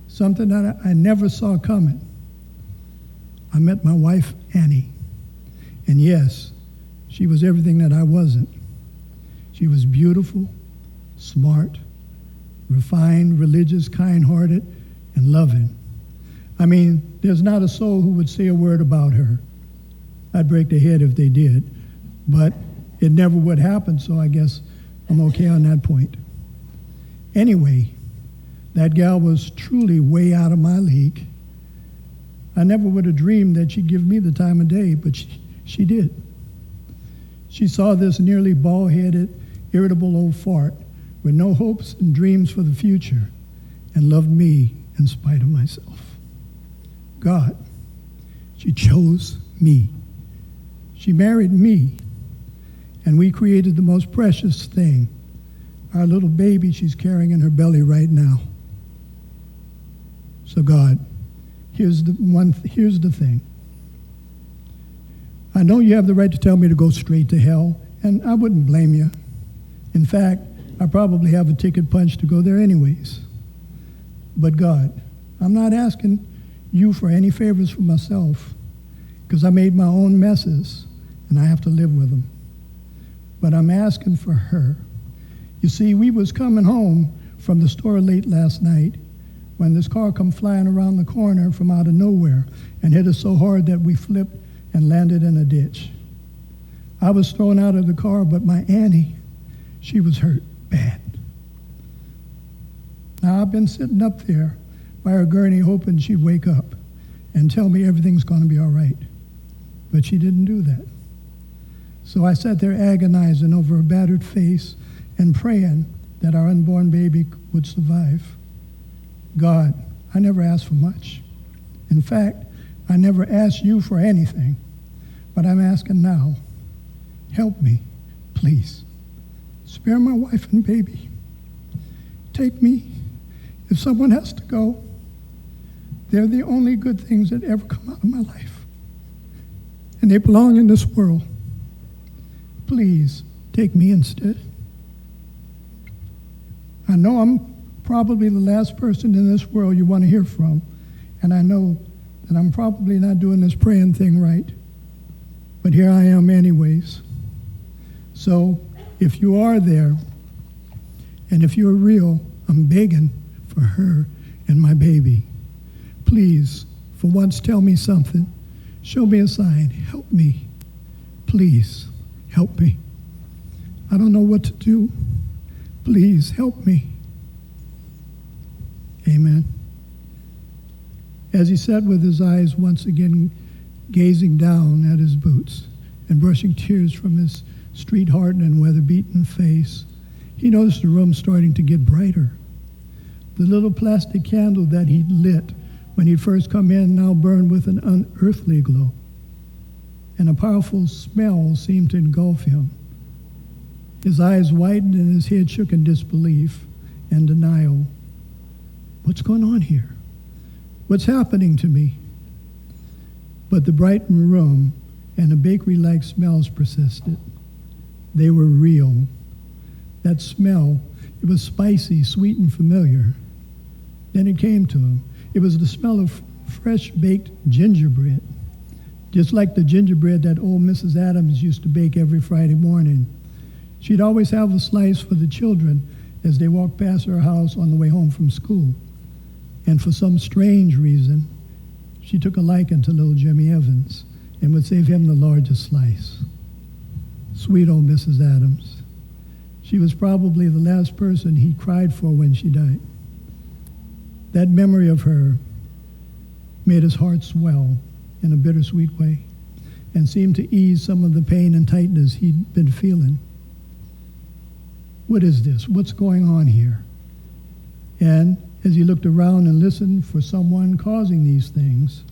Something that I never saw coming. I met my wife, Annie. And yes, she was everything that I wasn't. She was beautiful, smart, refined, religious, kind-hearted, and loving. I mean, there's not a soul who would say a word about her. I'd break their head if they did. But it never would happen, so I guess I'm okay on that point. Anyway, that gal was truly way out of my league. I never would have dreamed that she'd give me the time of day, but she did. She saw this nearly bald-headed, irritable old fart with no hopes and dreams for the future and loved me in spite of myself. God, she chose me. She married me, and we created the most precious thing, our little baby she's carrying in her belly right now. So God, here's the thing. I know you have the right to tell me to go straight to hell, and I wouldn't blame you. In fact, I probably have a ticket punch to go there anyways. But God, I'm not asking you for any favors for myself, because I made my own messes and I have to live with them. But I'm asking for her. You see, we was coming home from the store late last night when this car come flying around the corner from out of nowhere and hit us so hard that we flipped and landed in a ditch. I was thrown out of the car, but my Annie, she was hurt bad. Now, I've been sitting up there by her gurney hoping she'd wake up and tell me everything's going to be all right. But she didn't do that. So I sat there agonizing over her battered face and praying that our unborn baby would survive. God, I never asked for much. In fact, I never asked you for anything. But I'm asking now, help me, please. Spare my wife and baby. Take me. If someone has to go, they're the only good things that ever come out of my life. And they belong in this world. Please take me instead. I know I'm probably the last person in this world you want to hear from, and I know that I'm probably not doing this praying thing right, but here I am anyways. So if you are there, and if you're real, I'm begging for her and my baby. Please, for once, tell me something. Show me a sign. Help me. Please, help me. I don't know what to do. Please, help me. Amen. As he sat with his eyes once again gazing down at his boots and brushing tears from his street-hardened and weather-beaten face, he noticed the room starting to get brighter. The little plastic candle that he'd lit when he'd first come in now burned with an unearthly glow, and a powerful smell seemed to engulf him. His eyes widened and his head shook in disbelief and denial. What's going on here? What's happening to me? But the brightened room and the bakery-like smells persisted. They were real. That smell, it was spicy, sweet, and familiar. Then it came to him. It was the smell of fresh-baked gingerbread, just like the gingerbread that old Mrs. Adams used to bake every Friday morning. She'd always have a slice for the children as they walked past her house on the way home from school. And for some strange reason, she took a liking to little Jimmy Evans and would save him the largest slice. Sweet old Mrs. Adams. She was probably the last person he cried for when she died. That memory of her made his heart swell in a bittersweet way and seemed to ease some of the pain and tightness he'd been feeling. What is this? What's going on here? And as he looked around and listened for someone causing these things,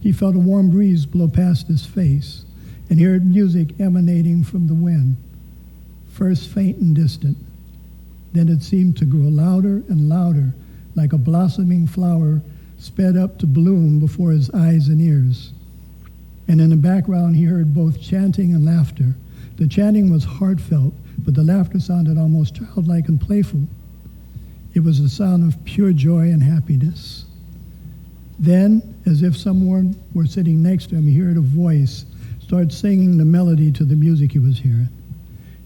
he felt a warm breeze blow past his face and heard music emanating from the wind, first faint and distant. Then it seemed to grow louder and louder, like a blossoming flower sped up to bloom before his eyes and ears. And in the background, he heard both chanting and laughter. The chanting was heartfelt, but the laughter sounded almost childlike and playful. It was the sound of pure joy and happiness. Then, as if someone were sitting next to him, he heard a voice start singing the melody to the music he was hearing.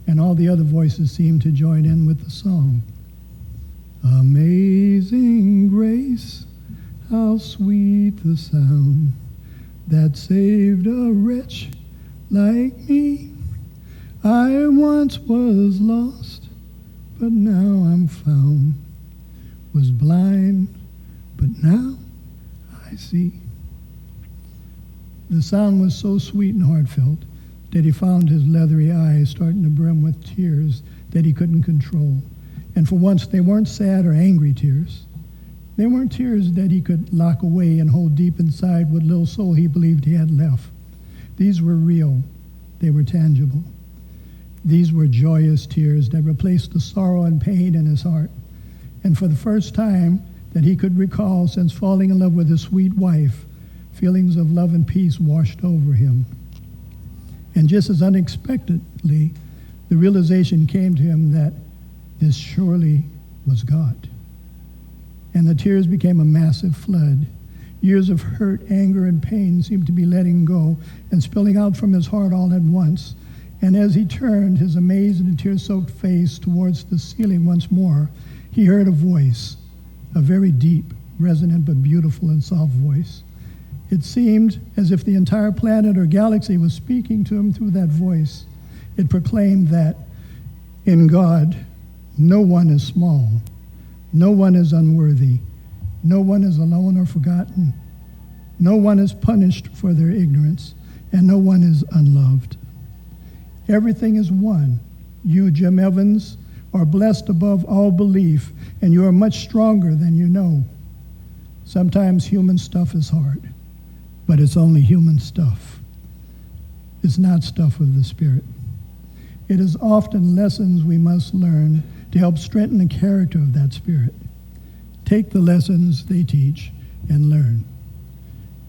And all the other voices seemed to join in with the song. Amazing grace, how sweet the sound that saved a wretch like me. I once was lost, but now I'm found. Was blind, but now I see. The sound was so sweet and heartfelt that he found his leathery eyes starting to brim with tears that he couldn't control. And for once, they weren't sad or angry tears. They weren't tears that he could lock away and hold deep inside what little soul he believed he had left. These were real. They were tangible. These were joyous tears that replaced the sorrow and pain in his heart. And for the first time that he could recall since falling in love with his sweet wife, feelings of love and peace washed over him. And just as unexpectedly, the realization came to him that This surely was God. And the tears became a massive flood. Years of hurt, anger, and pain seemed to be letting go and spilling out from his heart all at once. And as he turned his amazed and tear-soaked face towards the ceiling once more, he heard a voice, a very deep, resonant, but beautiful and soft voice. It seemed as if the entire planet or galaxy was speaking to him through that voice. It proclaimed that in God, no one is small, no one is unworthy, no one is alone or forgotten, no one is punished for their ignorance, and no one is unloved. Everything is one. You, Jim Evans, are blessed above all belief, and you are much stronger than you know. Sometimes human stuff is hard, but it's only human stuff. It's not stuff of the Spirit. It is often lessons we must learn to help strengthen the character of that Spirit. Take the lessons they teach and learn.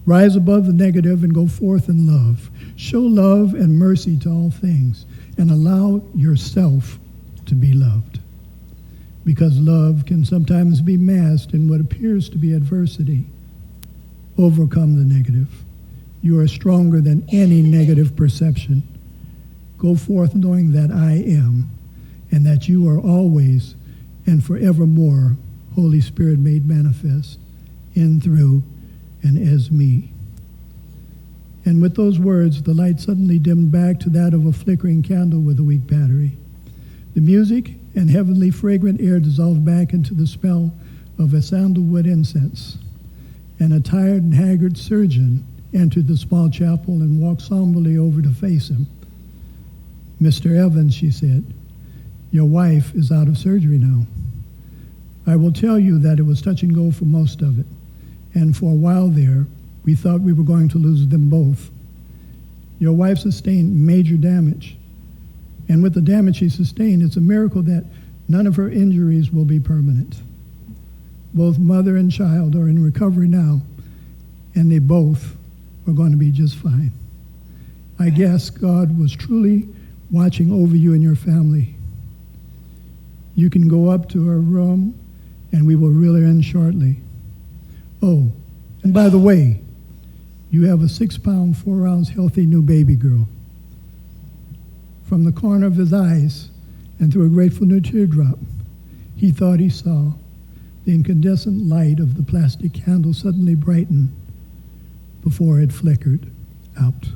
Rise above the negative and go forth in love. Show love and mercy to all things, and allow yourself to be loved. Because love can sometimes be masked in what appears to be adversity. Overcome the negative. You are stronger than any negative perception. Go forth knowing that I am, and that you are always and forevermore Holy Spirit made manifest in, through, and as me. And with those words, the light suddenly dimmed back to that of a flickering candle with a weak battery. The music and heavenly fragrant air dissolved back into the smell of a sandalwood incense. And a tired and haggard surgeon entered the small chapel and walked somberly over to face him. Mr. Evans, she said, your wife is out of surgery now. I will tell you that it was touch and go for most of it. And for a while there, we thought we were going to lose them both. Your wife sustained major damage. And with the damage she sustained, it's a miracle that none of her injuries will be permanent. Both mother and child are in recovery now, and they both are going to be just fine. I guess God was truly watching over you and your family. You can go up to her room, and we will reel her in shortly. Oh, and by the way, you have a 6-pound, 4-ounce healthy new baby girl. From the corner of his eyes and through a grateful new teardrop, he thought he saw the incandescent light of the plastic candle suddenly brighten before it flickered out.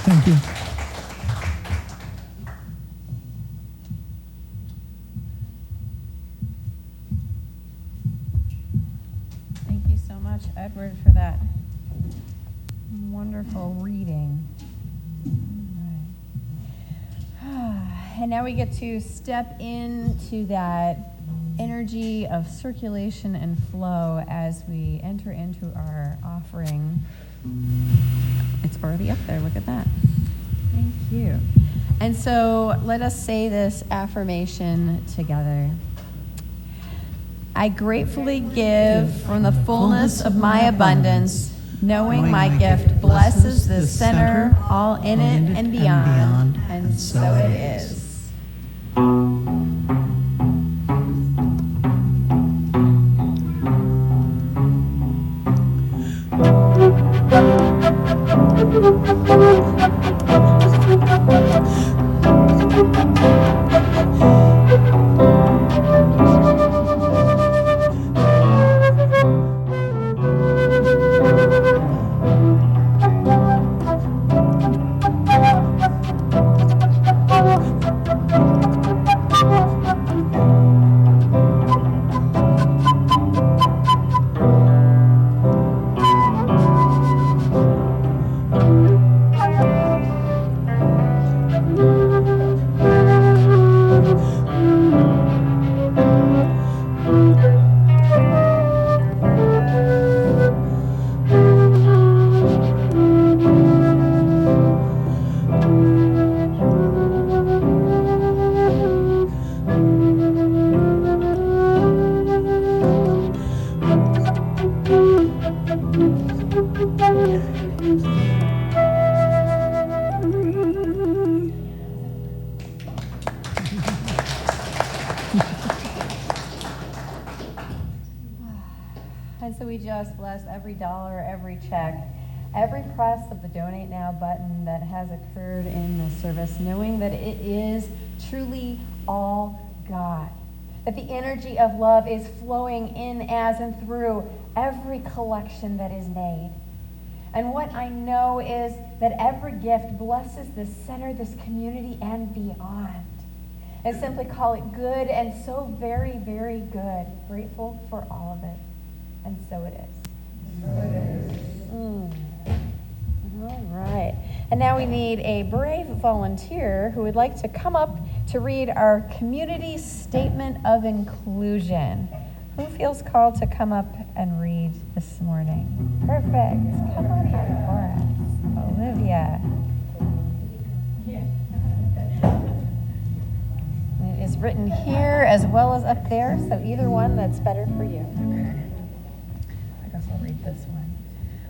Thank you. Thank you so much, Edward, for that wonderful reading. All right. And now we get to step into that energy of circulation and flow as we enter into our offering. It's already up there, look at that. Thank you. And so let us say this affirmation together. I gratefully give from the fullness of my abundance, knowing my gift blesses this center, all in it and beyond, and so it is. And so we just bless every dollar, every check, every press of the Donate Now button that has occurred in this service, knowing that it is truly all God. That the energy of love is flowing in, as, and through every collection that is made. And what I know is that every gift blesses this center, this community, and beyond. And simply call it good and so very, very good. Grateful for all of it. And so it is. So it is. All right. And now we need a brave volunteer who would like to come up to read our community statement of inclusion. Who feels called to come up and read this morning? Perfect. Come on here for us. Olivia. It is written here as well as up there, so either one that's better for you. I guess I'll read this one.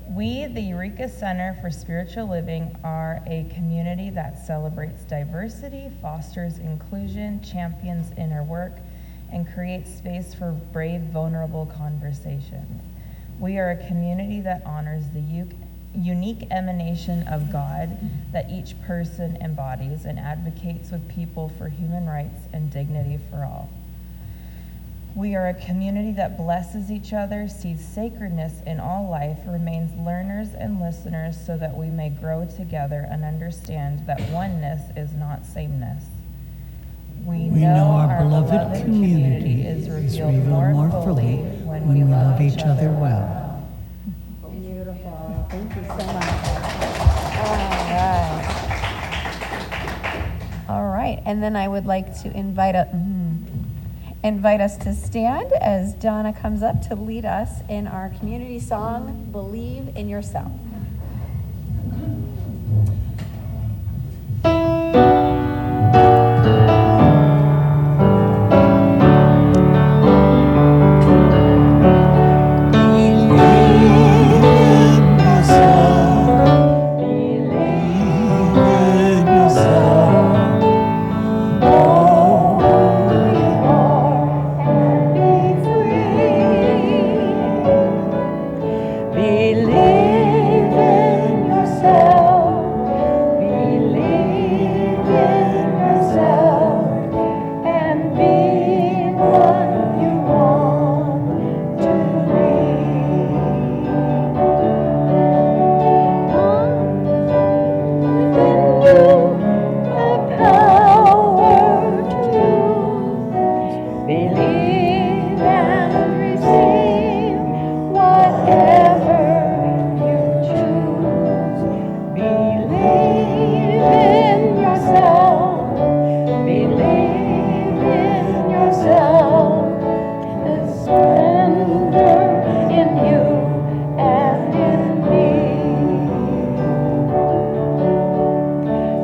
We, the Eureka Center for Spiritual Living, are a community that celebrates diversity, fosters inclusion, champions inner work, and creates space for brave, vulnerable conversations. We are a community that honors the unique emanation of God that each person embodies and advocates with people for human rights and dignity for all. We are a community that blesses each other, sees sacredness in all life, remains learners and listeners so that we may grow together and understand that oneness is not sameness. We know our beloved community is revealed more fully when we love each other well. Beautiful. Thank you so much. All right. And then I would like to invite us to stand as Donna comes up to lead us in our community song, Believe in Yourself.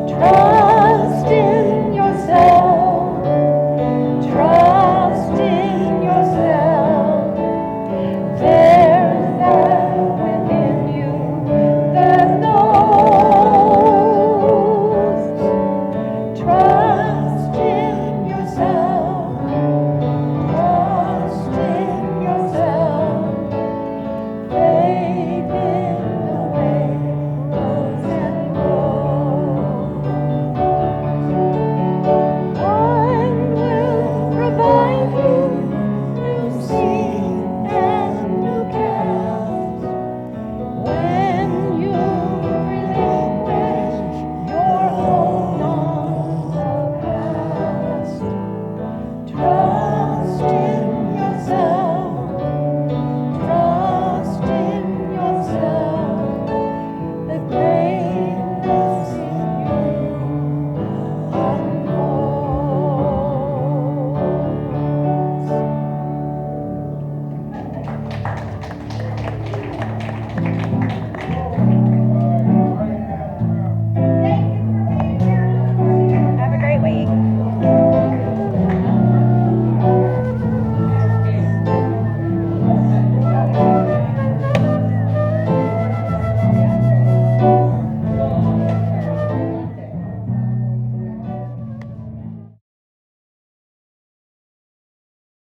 Trust